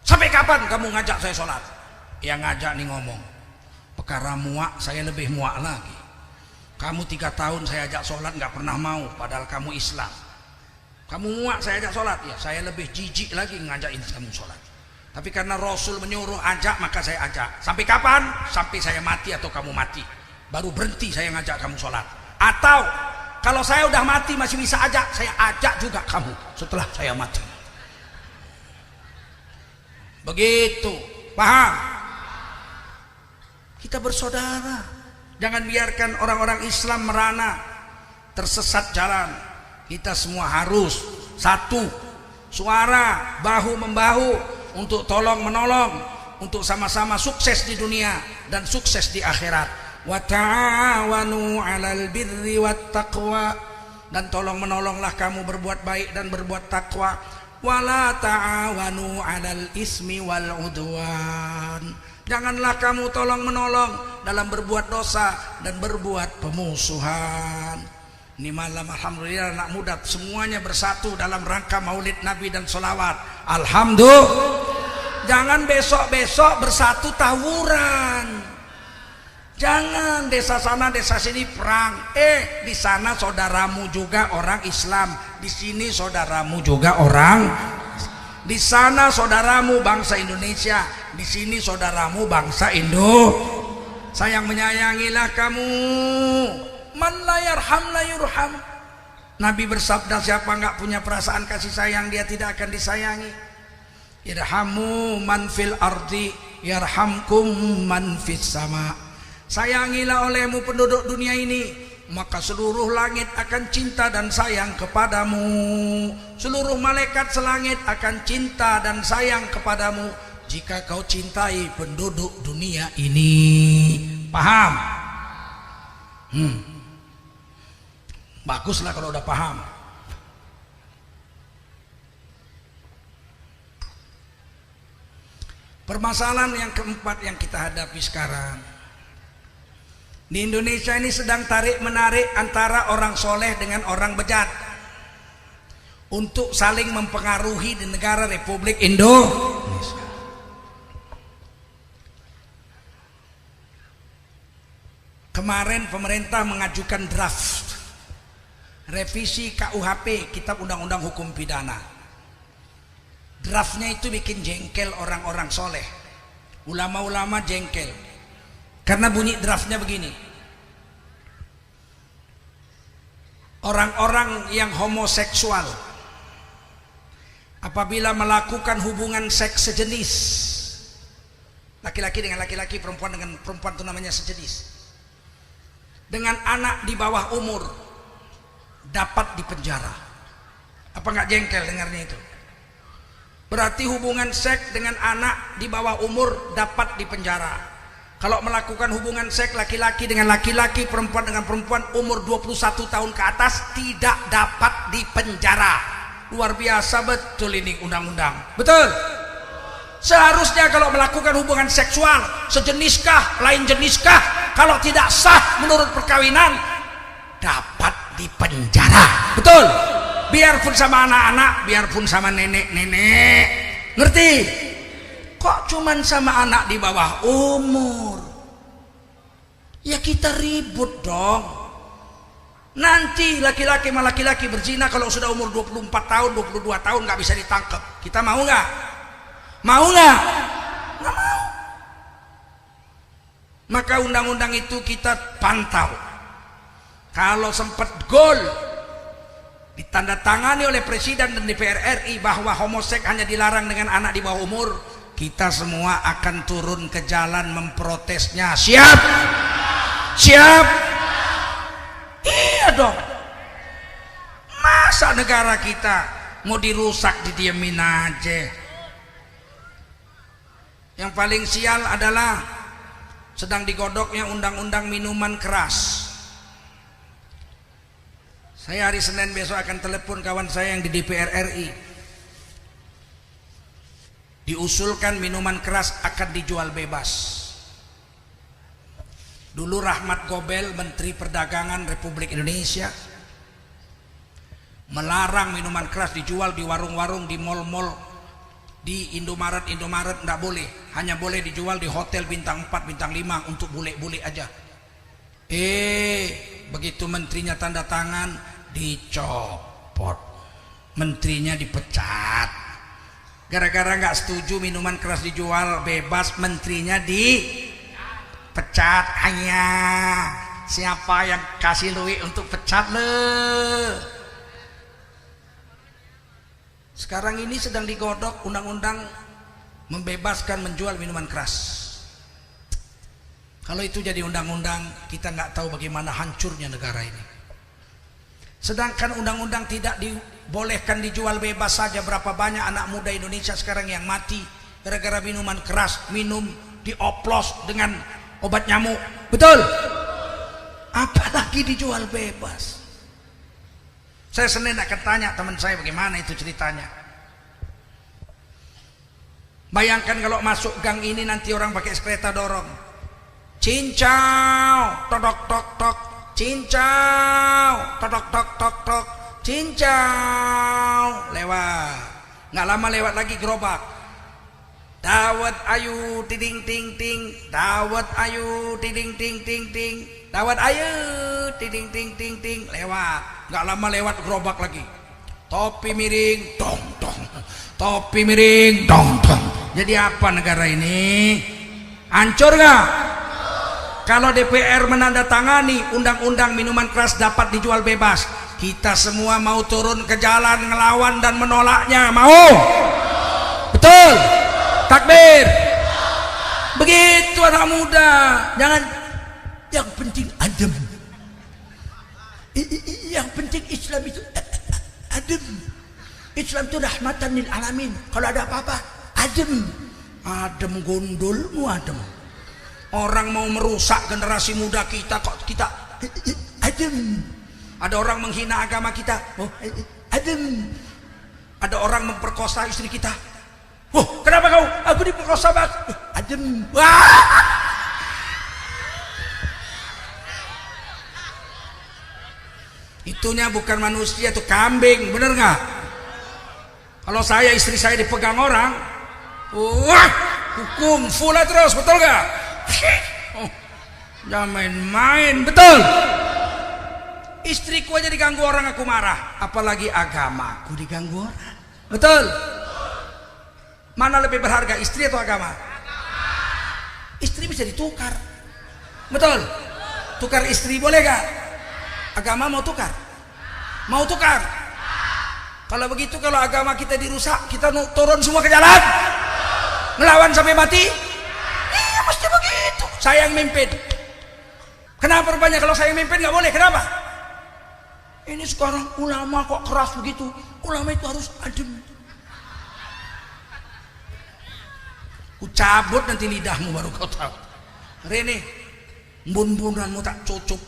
[SPEAKER 2] Sampai kapan kamu ngajak saya sholat? Yang ngajak nih ngomong. Perkara muak, saya lebih muak lagi. Kamu 3 tahun saya ajak sholat nggak pernah mau, padahal kamu Islam. Kamu muak saya ajak sholat, ya saya lebih jijik lagi ngajakin kamu sholat. Tapi karena Rasul menyuruh ajak, maka saya ajak. Sampai kapan? Sampai saya mati atau kamu mati, baru berhenti saya ngajak kamu sholat. Atau kalau saya udah mati masih bisa ajak, saya ajak juga kamu setelah saya mati. Begitu, paham? Kita bersaudara. Jangan biarkan orang-orang Islam merana, tersesat jalan. Kita semua harus satu suara, bahu membahu untuk tolong menolong, untuk sama-sama sukses di dunia dan sukses di akhirat. Wa ta'awanu 'alal birri wat taqwa, dan tolong menolonglah kamu berbuat baik dan berbuat takwa. Wala ta'awanu 'alal ismi wal udwan, janganlah kamu tolong menolong dalam berbuat dosa dan berbuat pemusuhan. Ini malam alhamdulillah anak muda semuanya bersatu dalam rangka maulid Nabi dan sholawat. Alhamdulillah. Jangan besok-besok bersatu tawuran. Jangan desa sana desa sini perang. Di sana saudaramu juga orang Islam, di sini saudaramu juga orang. Di sana saudaramu bangsa Indonesia, di sini saudaramu bangsa Indo. Sayang menyayangilah kamu. Man la yarham la yurham. Nabi bersabda, siapa nggak punya perasaan kasih sayang, dia tidak akan disayangi. Irhamu man fil ardi yarhamkum man fis sama. Sayangilah olehmu penduduk dunia ini, maka seluruh langit akan cinta dan sayang kepadamu. Seluruh malaikat selangit akan cinta dan sayang kepadamu jika kau cintai penduduk dunia ini. Paham? Baguslah kalau udah paham. Permasalahan yang keempat yang kita hadapi sekarang, di Indonesia ini sedang tarik-menarik antara orang soleh dengan orang bejat untuk saling mempengaruhi di negara Republik Indonesia. Kemarin pemerintah mengajukan draft revisi KUHP, Kitab Undang-Undang Hukum Pidana. Draftnya itu bikin jengkel orang-orang soleh, ulama-ulama jengkel. Karena bunyi draftnya begini: orang-orang yang homoseksual apabila melakukan hubungan seks sejenis, laki-laki dengan laki-laki, perempuan dengan perempuan, itu namanya sejenis, dengan anak di bawah umur, dapat dipenjara. Apa nggak jengkel dengarnya itu? Berarti hubungan seks dengan anak di bawah umur dapat dipenjara. Kalau melakukan hubungan seks laki-laki dengan laki-laki, perempuan dengan perempuan, umur 21 tahun ke atas tidak dapat dipenjara. Luar biasa betul ini undang-undang. Betul? Seharusnya kalau melakukan hubungan seksual, sejeniskah, lain jeniskah, kalau tidak sah menurut perkawinan, dapat dipenjara. Betul? Biarpun sama anak-anak, biarpun sama nenek-nenek. Ngerti? Kok cuman sama anak di bawah umur? Ya kita ribut dong. Nanti laki-laki sama laki-laki berzina kalau sudah umur 24 tahun, 22 tahun nggak bisa ditangkap. Kita mau nggak? Mau nggak? Nggak mau. Maka undang-undang itu kita pantau. Kalau sempat gol ditandatangani oleh Presiden dan DPR RI bahwa homoseks hanya dilarang dengan anak di bawah umur, kita semua akan turun ke jalan memprotesnya. Siap? Siap? Iya dong. Masa negara kita mau dirusak didiemin aja? Yang paling sial adalah sedang digodoknya undang-undang minuman keras. Saya hari Senin besok akan telepon kawan saya yang di DPR RI. Diusulkan minuman keras akan dijual bebas. Dulu Rahmat Gobel, Menteri Perdagangan Republik Indonesia, melarang minuman keras dijual di warung-warung, di mal-mal, di Indomaret enggak boleh, hanya boleh dijual di hotel bintang 4, bintang 5 untuk bule-bule aja. Begitu menterinya tanda tangan, dicopot, menterinya dipecat. Gara-gara nggak setuju minuman keras dijual bebas, menterinya dipecat. Hanya siapa yang kasih duit untuk pecat le? Sekarang ini sedang digodok undang-undang membebaskan menjual minuman keras. Kalau itu jadi undang-undang, kita nggak tahu bagaimana hancurnya negara ini. Sedangkan undang-undang tidak dibolehkan dijual bebas saja, berapa banyak anak muda Indonesia sekarang yang mati gara-gara minuman keras, minum dioplos dengan obat nyamuk. Betul? Apalagi dijual bebas. Saya Senin akan tanya teman saya bagaimana itu ceritanya. Bayangkan kalau masuk gang ini nanti orang pakai sepeda dorong. Cincau, tok tok tok, cincau, tok tok tok tok, cincau, lewat. Nggak lama lewat lagi gerobak. Dawet ayu tiding ting ting, dawet ayu tiding ting ting ting, dawet ayu tiding ting ting ting, lewat. Nggak lama lewat gerobak lagi. Topi miring, dong dong, topi miring, dong dong. Jadi apa negara ini? Hancur nggak? Kalau DPR menandatangani undang-undang minuman keras dapat dijual bebas, kita semua mau turun ke jalan ngelawan dan menolaknya, mau? Betul? Takbir. Begitu anak muda. Jangan, yang penting adem. Yang penting Islam itu adem. Islam itu rahmatan lil alamin. Kalau ada apa-apa, adem. Adem gondolmu adem. Orang mau merusak generasi muda kita kok kita adem. Ada orang menghina agama kita, oh adem. Ada orang memperkosa istri kita. Oh, kenapa kau? Aku diperkosa, Bang. Adem. Wah. Itunya bukan manusia, itu kambing, bener nggak? Kalau saya, istri saya dipegang orang, wah, hukum full terus, betul nggak? Oh, jangan main-main, betul? Istriku aja diganggu orang aku marah, apalagi agamaku diganggu orang, betul? Mana lebih berharga, istri atau agama? Istri bisa ditukar, betul? Tukar istri boleh gak? Agama mau tukar? Mau tukar? Kalau begitu, kalau agama kita dirusak, kita turun semua ke jalan? Ngelawan sampai mati? Iya, mesti begitu. Saya yang mimpin. Kenapa rupanya kalau saya yang mimpin gak boleh? Kenapa? Ini sekarang ulama kok keras begitu. Ulama itu harus adem. Ku cabut nanti lidahmu baru kau tahu. Rene, bun-bunanmu tak cucup.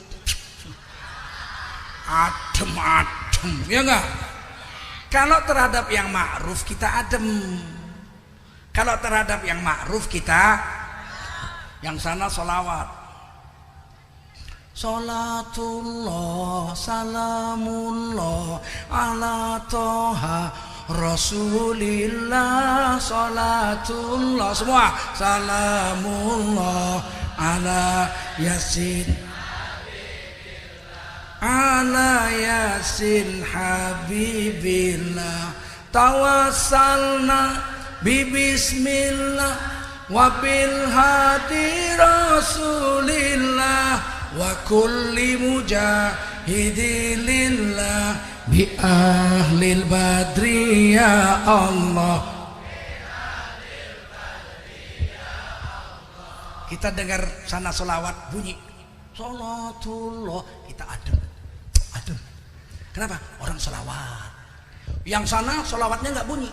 [SPEAKER 2] Adem-adem, ya enggak? Kalau terhadap yang ma'ruf kita adem. Kalau terhadap yang ma'ruf kita, yang sana sholawat. Sholatullah, salamullah, ala toha Rasulillah, sholatullah. Semua, salamullah, ala yasin, ala yasin habibillah, tawassalna bibismillah wa bil hadi rasulillah wa kulli mujahidilillah bi ahlil badri ya Allah. Kita dengar sana selawat bunyi sholatullah, kita adem. Kenapa? Orang sholawat. Yang sana sholawatnya nggak bunyi.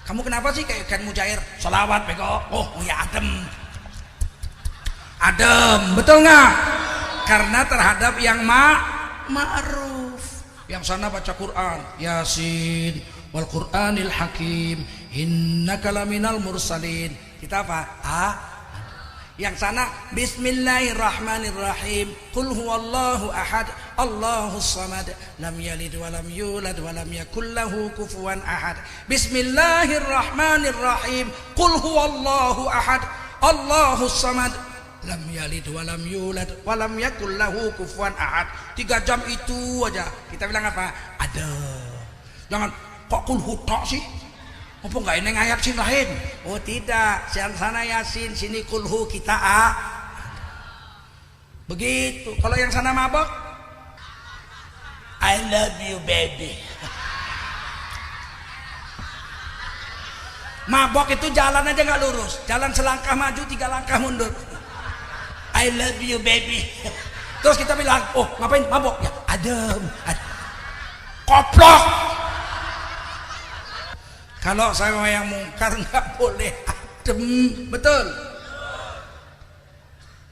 [SPEAKER 2] Kamu kenapa sih kayak ikan mujair? Sholawat bego. Oh ya adem. Adem, betul nggak? Karena terhadap yang ma'ruf. Yang sana baca Quran, Yasin wal Qur'anil Hakim, innaka laminal mursalin. Kita apa? Yang sana Bismillahirrahmanirrahim, qul huwallahu ahad, Allahus samad, lam yalid wa lam yulad wa lam yakul lahu kufuwan ahad. Bismillahirrahmanirrahim, qul huwallahu ahad, Allahus samad, lam yalid wa lam yulad wa lam yakul lahu kufuwan ahad. 3 jam itu aja. Kita bilang apa? Ada. Jangan kok qul hu tok sih? Apa enggak ini ayat sih lain? Oh tidak, yang sana Yasin, sini qul hu, kita begitu. Kalau yang sana mabok, I love you baby. Mabok itu jalan aja nggak lurus, jalan selangkah maju 3 langkah mundur. I love you baby. Terus kita bilang, oh ngapain mabok? Ya adem. Koplok. Kalau sama yang mungkar nggak boleh adem, betul.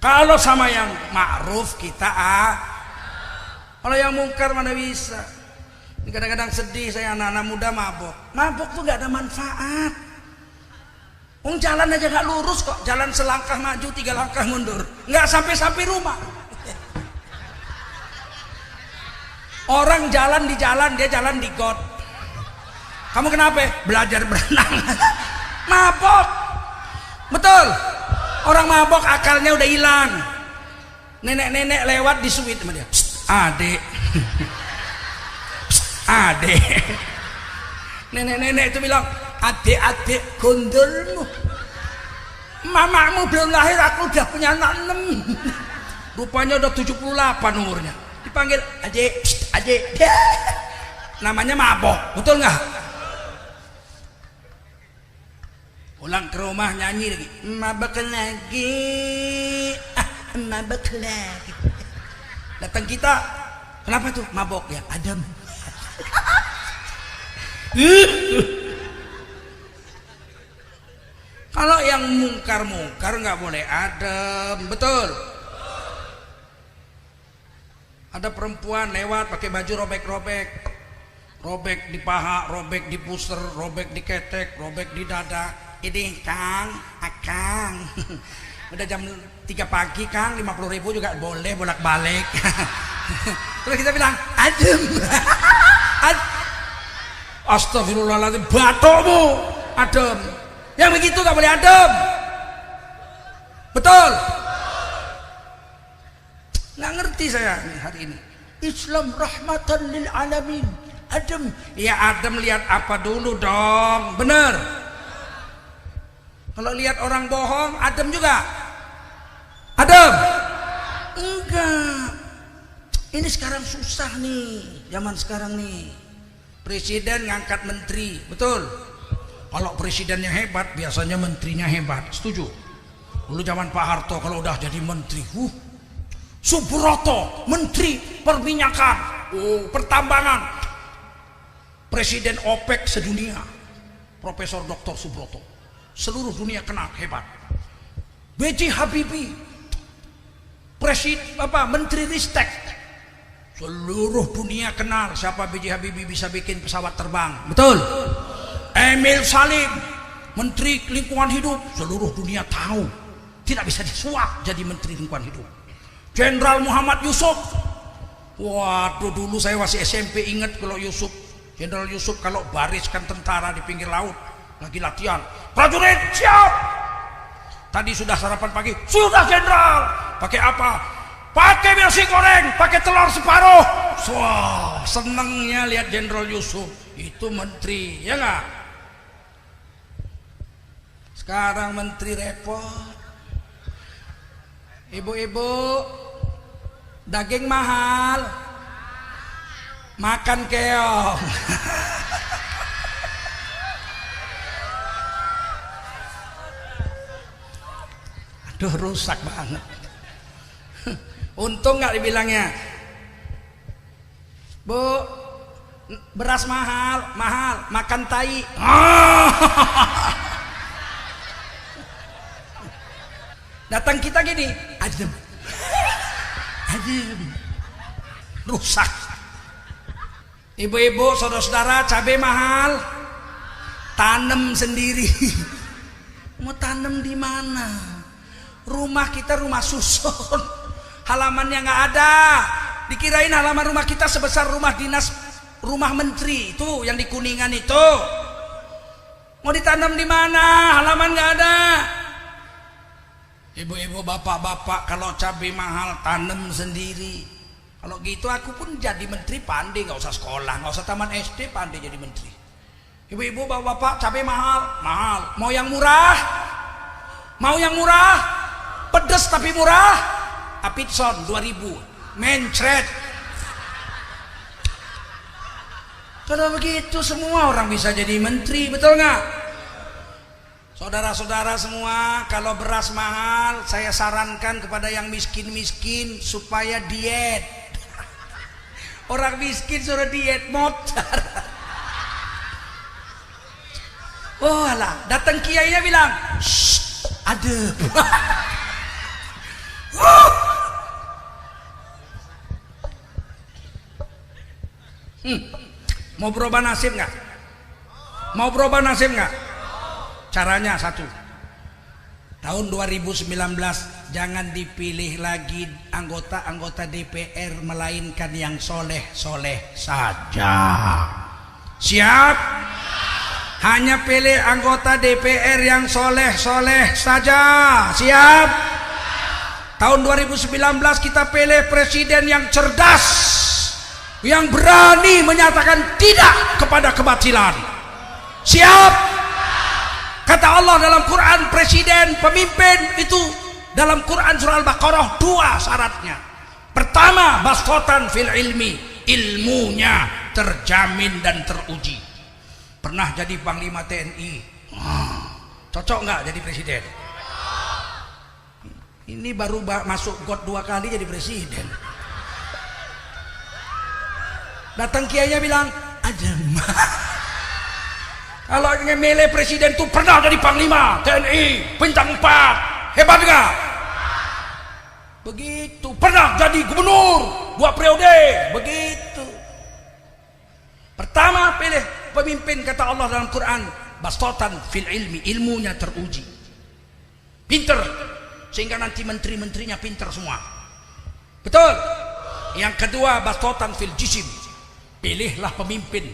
[SPEAKER 2] Kalau sama yang ma'ruf kita kalau yang mungkar mana bisa. Kadang-kadang sedih saya, anak-anak muda mabok. Mabok tuh nggak ada manfaat. Jalan aja nggak lurus kok, jalan selangkah maju 3 langkah mundur, nggak sampai rumah. Orang jalan di jalan, dia jalan di got. Kamu kenapa? Belajar berenang. Mabok, betul. Orang mabok akalnya udah hilang. Nenek-nenek lewat disuit sama dia. Adek, adek. Nenek-nenek itu bilang, adik-adik gondolmu, mamamu belum lahir, aku udah punya anak 6. Rupanya udah 78 umurnya. Dipanggil adik, adik. Namanya mabok, betul nggak? Pulang ke rumah nyanyi lagi, mabok lagi, mabok lagi. Datang kita, kenapa tuh mabok? Ya adem. Kalau yang mungkar nggak boleh adem, betul. Ada perempuan lewat pakai baju robek-robek, robek di paha, robek di pusar, robek di ketek, robek di dada. Ini Kang, Akang, udah jam 3 pagi Kang, 50.000 juga boleh bolak-balik. Terus kita bilang adem. Astagfirullahaladzim, batokmu adem. Yang begitu gak boleh adem, betul. Nggak ngerti saya hari ini. Islam rahmatan lil alamin, adem. Ya adem lihat apa dulu dong, bener. Kalau lihat orang bohong adem juga, adem? Enggak. Ini sekarang susah nih, zaman sekarang nih. Presiden ngangkat menteri, betul. Kalau presidennya hebat, biasanya menterinya hebat. Setuju? Dulu zaman Pak Harto kalau udah jadi menteri, Subroto, menteri perminyakan, pertambangan, presiden OPEC sedunia, Profesor Dr. Subroto, seluruh dunia kenal hebat. B.J. Habibie, menteri Ristek, seluruh dunia kenal siapa B.J. Habibie bisa bikin pesawat terbang, betul. Emil Salim, menteri lingkungan hidup, seluruh dunia tahu, tidak bisa disuap jadi menteri lingkungan hidup. Jenderal Muhammad Yusuf, waduh dulu saya masih SMP ingat kalau Yusuf, Jenderal Yusuf kalau bariskan tentara di pinggir laut lagi latihan, prajurit siap. Tadi sudah sarapan pagi, sudah Jenderal. Pakai apa? Pakai nasi goreng, pakai telur separuh. Wah, senengnya lihat Jenderal Yusuf, itu menteri, ya nggak? Sekarang menteri repot. Ibu-ibu, daging mahal, makan keong. Aduh rusak banget. Untung nggak dibilangnya Bu, beras mahal, makan tai. Datang kita gini, adem, rusak. Ibu-ibu, saudara-saudara, cabai mahal, tanam sendiri. Mau tanam di mana? Rumah kita rumah susun, halamannya nggak ada. Dikirain halaman rumah kita sebesar rumah dinas, rumah menteri itu yang di Kuningan itu. Mau ditanam di mana? Halaman nggak ada. Ibu-ibu, bapak-bapak, kalau cabai mahal tanam sendiri. Kalau gitu aku pun jadi menteri pandai, nggak usah sekolah, nggak usah taman SD, pandai jadi menteri. Ibu-ibu, bapak-bapak, cabai mahal. Mau yang murah? Mau yang murah? Pedes tapi murah? Apitson 2000, mencret. Kalau begitu semua orang bisa jadi menteri, betul nggak? Saudara-saudara semua, kalau beras mahal, saya sarankan kepada yang miskin-miskin supaya diet. Orang miskin suruh diet, motor. Oh alah, datang kiainya bilang, ada. Mau berubah nasib nggak? Mau berubah nasib nggak? Caranya satu, tahun 2019 jangan dipilih lagi anggota-anggota DPR melainkan yang soleh-soleh saja. Siap? Hanya pilih anggota DPR yang soleh-soleh saja. Siap? Tahun 2019 kita pilih presiden yang cerdas, yang berani menyatakan tidak kepada kebatilan. Siap? Kata Allah dalam Quran, presiden, pemimpin itu dalam Quran surah Al-Baqarah 2 syaratnya. Pertama, bastotan fil ilmi, ilmunya terjamin dan teruji. Pernah jadi Panglima TNI, cocok nggak jadi presiden? Ini baru masuk got 2 kali jadi presiden. Datang kiainya bilang, ada. Kalau milih presiden tuh pernah jadi Panglima TNI bintang 4, hebat nggak? Begitu. Pernah jadi gubernur 2 periode, begitu. Pertama pilih pemimpin, kata Allah dalam Quran, bastotan fil ilmi, ilmunya teruji, pinter, sehingga nanti menteri-menterinya pinter semua. Betul. Yang kedua, bastotan fil jisim, pilihlah pemimpin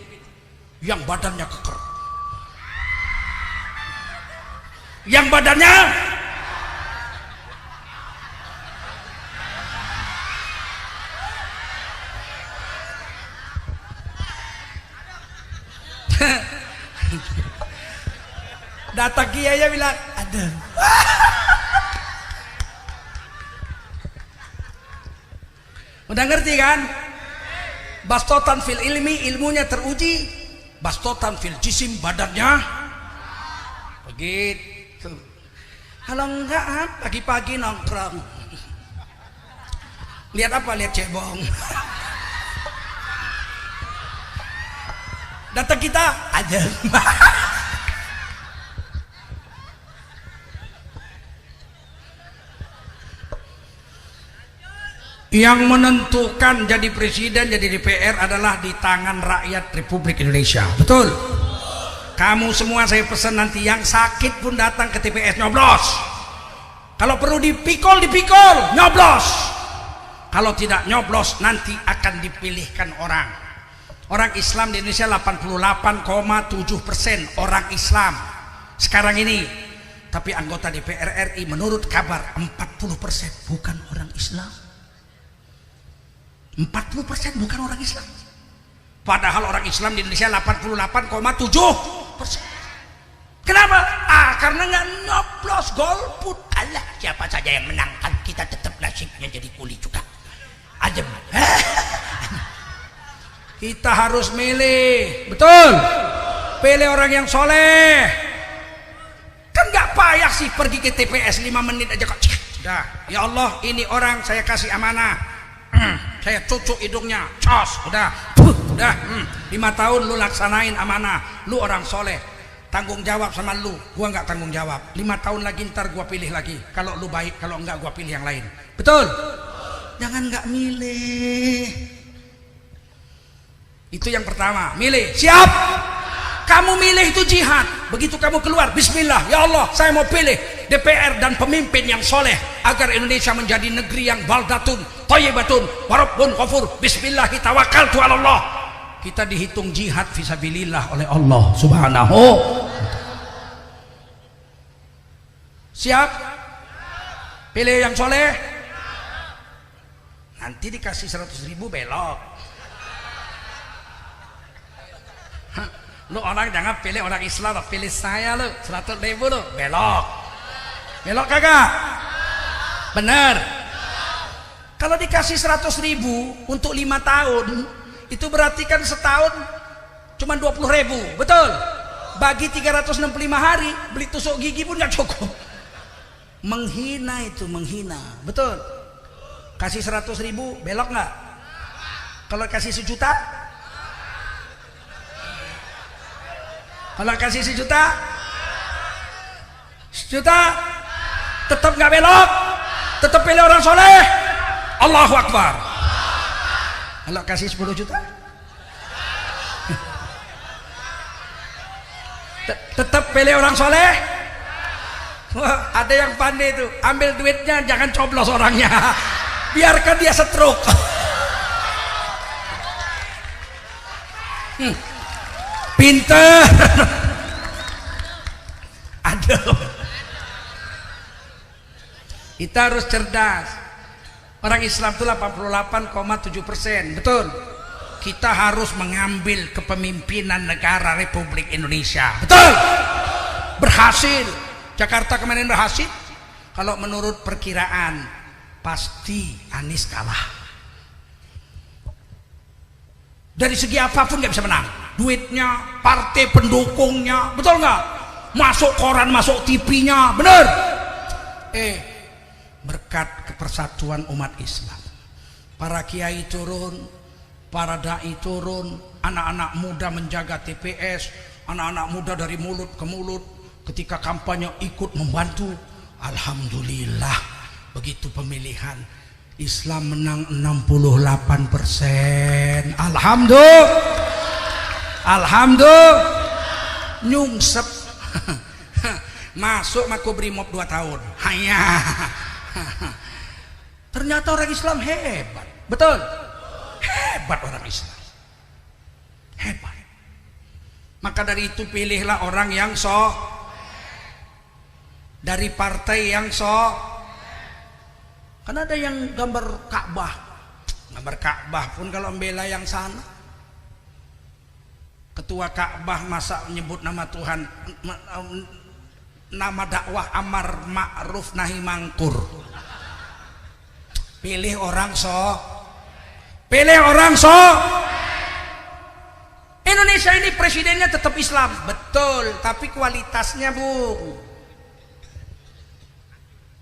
[SPEAKER 2] yang badannya keker, yang badannya datang kiai bilang ada. Udah ngerti kan? Bastotan fil ilmi, ilmunya teruji. Bastotan fil jisim, badannya begitu. Kalau enggak, pagi-pagi nongkrong. Lihat apa? Lihat cebong. Datang kita ada. Yang menentukan jadi presiden, jadi DPR adalah di tangan rakyat Republik Indonesia. Betul? Kamu semua saya pesan nanti yang sakit pun datang ke TPS nyoblos. Kalau perlu dipikul, nyoblos. Kalau tidak nyoblos nanti akan dipilihkan orang. Orang Islam di Indonesia 88,7% orang Islam sekarang ini. Tapi anggota DPR RI menurut kabar 40% bukan orang Islam. 40% bukan orang Islam. Padahal orang Islam di Indonesia 88,7%. Kenapa? Karena nggak nyoblos, golput. Allah, siapa saja yang menangkan kita tetap nasibnya jadi kuli juga. Ajem. Kita harus milih, betul? Pilih orang yang soleh. Kan nggak payah sih pergi ke TPS 5 menit aja kok. Sudah, ya Allah, ini orang saya kasih amanah. Saya cucuk hidungnya, cos, udah. Dah, 5 tahun lu laksanain amanah. Lu orang soleh, tanggung jawab sama lu. Gua nggak tanggung jawab. 5 tahun lagi ntar gua pilih lagi. Kalau lu baik, kalau enggak gua pilih yang lain. Betul? Jangan nggak milih. Itu yang pertama. Milih. Siap? Kamu milih itu jihad. Begitu kamu keluar, bismillah, ya Allah, saya mau pilih DPR dan pemimpin yang soleh agar Indonesia menjadi negeri yang baldatun, thayyibatun, warabbun ghafur. Bismillahi tawakkaltu 'ala Allah. Kita dihitung jihad fisabilillah oleh Allah Subhanahu. Siap? Pilih yang soleh. Nanti dikasih 100.000 belok. Lu orang jangan pilih orang Islam, pilih saya lu 100.000 lu belok. Belok kagak? Bener. Kalau dikasih 100.000 untuk 5 tahun, itu berarti kan setahun cuma 20.000, betul? Bagi 365 hari beli tusuk gigi pun nggak cukup. Menghina itu, menghina, betul? Kasih 100.000 belok nggak? Kalau kasih 1 juta? Kalau kasih 1 juta, 1 juta, tetap nggak belok, tetap pilih orang soleh. Allahu Akbar. Kalau kasih 10 juta, tetap pilih orang soleh. Wah, ada yang pandai tuh, ambil duitnya jangan coblos orangnya, biarkan dia stroke. Pinter. Aduh, kita harus cerdas. Orang Islam itu 88,7%, betul? Kita harus mengambil kepemimpinan negara Republik Indonesia, betul? Berhasil. Jakarta kemarin berhasil. Kalau menurut perkiraan pasti Anies kalah. Dari segi apapun nggak bisa menang. Duitnya, partai pendukungnya, betul nggak? Masuk koran, masuk TV-nya, bener? Berkat kepersatuan umat Islam, para kiai turun, para dai turun, anak-anak muda menjaga TPS, anak-anak muda dari mulut ke mulut, ketika kampanye ikut membantu. Alhamdulillah, begitu pemilihan Islam menang 68%. Alhamdulillah, nyungsep. Masuk Makobrimob 2 tahun. Hanya. Ternyata orang Islam hebat, betul? Hebat orang Islam, hebat. Maka dari itu pilihlah orang yang dari partai yang kan ada yang gambar Ka'bah pun kalau membela yang sana. Ketua Ka'bah masa menyebut nama Tuhan, nama dakwah amar ma'ruf nahi mangkur. Pilih orang Indonesia ini presidennya tetap Islam, betul, tapi kualitasnya, Bu.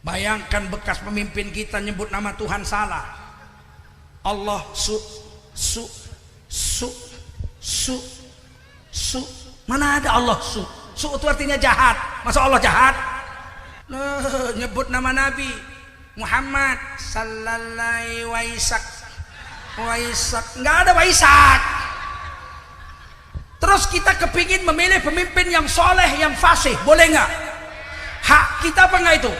[SPEAKER 2] Bayangkan bekas pemimpin kita nyebut nama Tuhan salah. Allah mana ada Allah su itu artinya jahat. Masa Allah jahat? Nyebut nama Nabi Muhammad sallallahu Waisak, nggak ada Waisak. Terus kita kepingin memilih pemimpin yang soleh, yang fasih, boleh nggak? Hak kita apa nggak itu?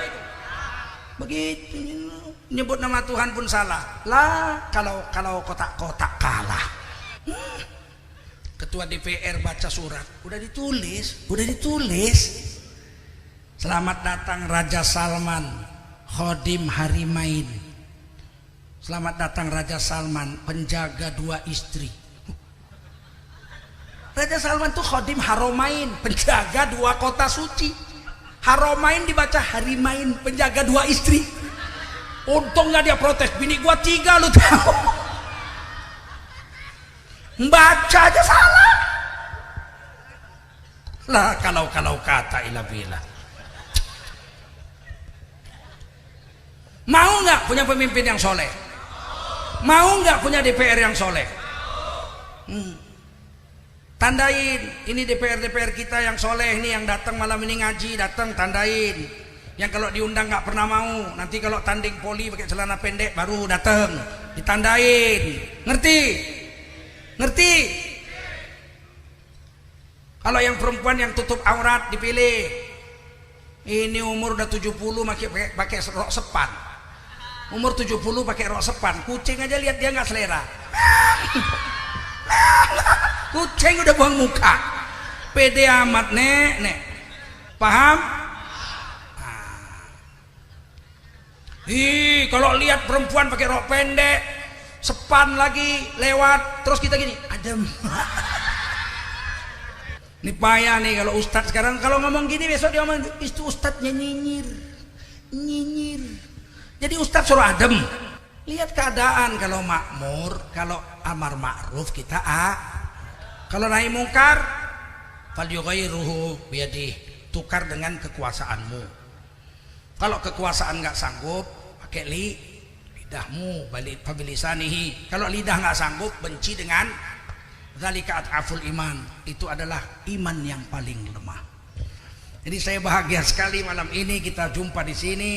[SPEAKER 2] Begitu, nyebut nama Tuhan pun salah. Lah kalau kotak-kotak kalah. Ketua DPR baca surat, udah ditulis. Selamat datang Raja Salman, Khodim Harimain. Selamat datang Raja Salman, penjaga 2 istri. Raja Salman tuh Khodim Haromain, penjaga 2 kota suci. Haromain dibaca Harimain, penjaga 2 istri. Untung nggak dia protes, bini gua 3 lu tahu. Baca aja salah. Lah kalau kata ilah billah. Mau nggak punya pemimpin yang soleh? Mau nggak punya DPR yang soleh? Tandain, ini DPR kita yang soleh nih, yang datang malam ini ngaji, datang tandain. Yang kalau diundang nggak pernah mau, nanti kalau tanding poli pakai celana pendek baru datang, ditandain. Ngerti? Ngerti? Kalau yang perempuan yang tutup aurat dipilih. Ini umur udah 70 pakai rok sepan. Umur 70 pakai rok sepan. Kucing aja lihat dia nggak selera. Kucing udah buang muka. Pede amat nek. Paham? Kalau lihat perempuan pakai rok pendek, sepan lagi lewat, terus kita gini, adem. Ini payah nih kalau ustadz sekarang kalau ngomong gini, besok dia ngomong itu ustadznya nyinyir. Jadi ustadz suruh adem. Lihat keadaan, kalau makmur, kalau amar ma'ruf kita kalau nahi mungkar, falyughayyiruhu biyadihi, tukar dengan kekuasaanmu. Kalau kekuasaan nggak sanggup, pakai lidahmu, fabilisanihi. Kalau lidah nggak sanggup, benci dengan dzalika at'aful iman. Itu adalah iman yang paling lemah. Jadi saya bahagia sekali malam ini kita jumpa di sini.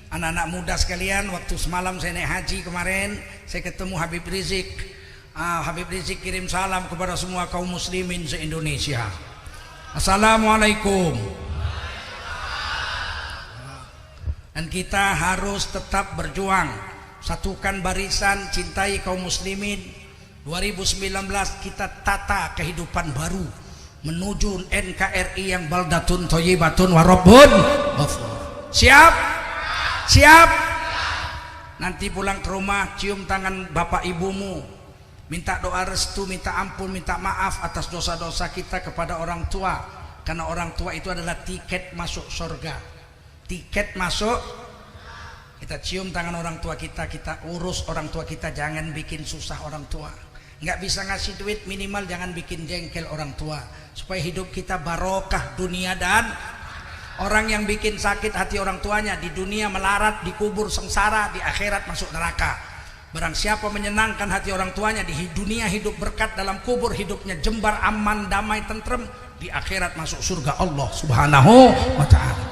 [SPEAKER 2] Anak-anak muda sekalian, waktu semalam saya naik haji kemarin, saya ketemu Habib Rizik. Habib Rizik kirim salam kepada semua kaum muslimin se-Indonesia. Assalamualaikum. Dan kita harus tetap berjuang, satukan barisan, cintai kaum muslimin. 2019 kita tata kehidupan baru menuju NKRI yang baldatun thayyibatun wa rabbun ghafur. Siap? Siap? Nanti pulang ke rumah cium tangan bapak ibumu, minta doa restu, minta ampun, minta maaf atas dosa-dosa kita kepada orang tua, karena orang tua itu adalah tiket masuk surga. Tiket masuk. Kita cium tangan orang tua kita, kita urus orang tua kita, jangan bikin susah orang tua. Nggak bisa ngasih duit, minimal jangan bikin jengkel orang tua, supaya hidup kita barokah dunia dan orang yang bikin sakit hati orang tuanya di dunia melarat, dikubur sengsara, di akhirat masuk neraka. Barang siapa menyenangkan hati orang tuanya di dunia hidup berkat, dalam kubur hidupnya jembar, aman, damai, tentrem, di akhirat masuk surga Allah Subhanahu wa ta'ala.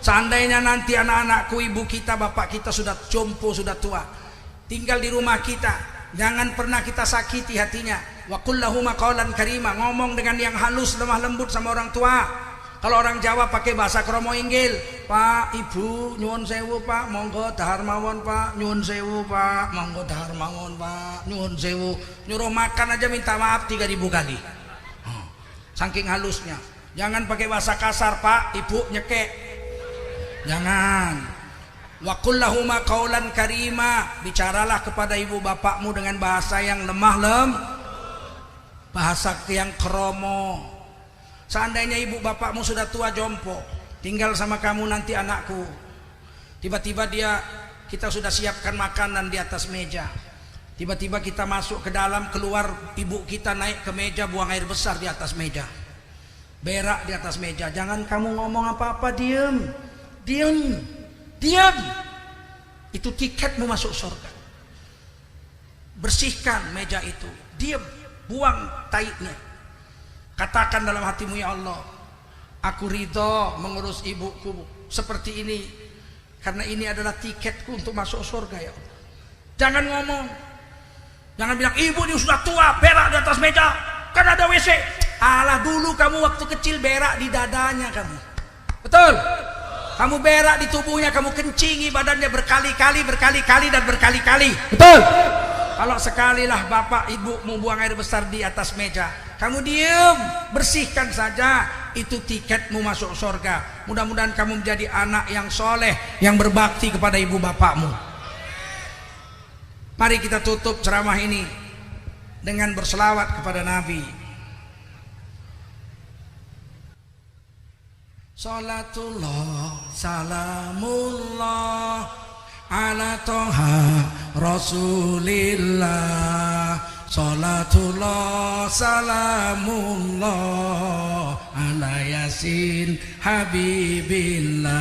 [SPEAKER 2] Seandainya nanti anak-anakku, ibu kita, bapak kita sudah jompo, sudah tua, tinggal di rumah kita, jangan pernah kita sakiti hatinya. Wa qul lahum qawlan karima, ngomong dengan yang halus, lemah lembut sama orang tua. Kalau orang Jawa pakai bahasa kromo inggil, Pak, Ibu, nyuwun sewu Pak, monggo dahar mawon Pak, nyuwun sewu Pak, monggo dahar mawon Pak, nyuwun sewu. Nyuruh makan aja minta maaf 3000 kali. Saking halusnya. Jangan pakai bahasa kasar, Pak, Ibu nyekek. Jangan. Wa qul lahum qawlan karima, bicaralah kepada ibu bapakmu dengan bahasa yang lemah bahasa yang kromo. Seandainya ibu bapakmu sudah tua jompo, tinggal sama kamu nanti anakku, tiba-tiba kita sudah siapkan makanan di atas meja, tiba-tiba kita masuk ke dalam, keluar ibu kita naik ke meja, buang air besar di atas meja, berak di atas meja. Jangan kamu ngomong apa-apa, diam. Itu tiketmu masuk surga. Bersihkan meja itu, diam, buang taiknya. Katakan dalam hatimu, ya Allah, aku ridho mengurus ibuku seperti ini, karena ini adalah tiketku untuk masuk surga, ya Allah. Jangan ngomong, jangan bilang ibu ini sudah tua berak di atas meja kan ada WC. Alah, dulu kamu waktu kecil berak di dadanya kamu, betul? Kamu berak di tubuhnya, kamu kencingi badannya berkali-kali dan berkali-kali, betul? Kalau sekalilah bapak ibumu buang air besar di atas meja, kamu diam, bersihkan saja, itu tiketmu masuk surga. Mudah-mudahan kamu menjadi anak yang soleh, yang berbakti kepada ibu bapakmu. Mari kita tutup ceramah ini dengan berselawat kepada Nabi. Salatullah, salamullah ala toha rasulillah. Salatullah, salamullah ala yasin habibillah.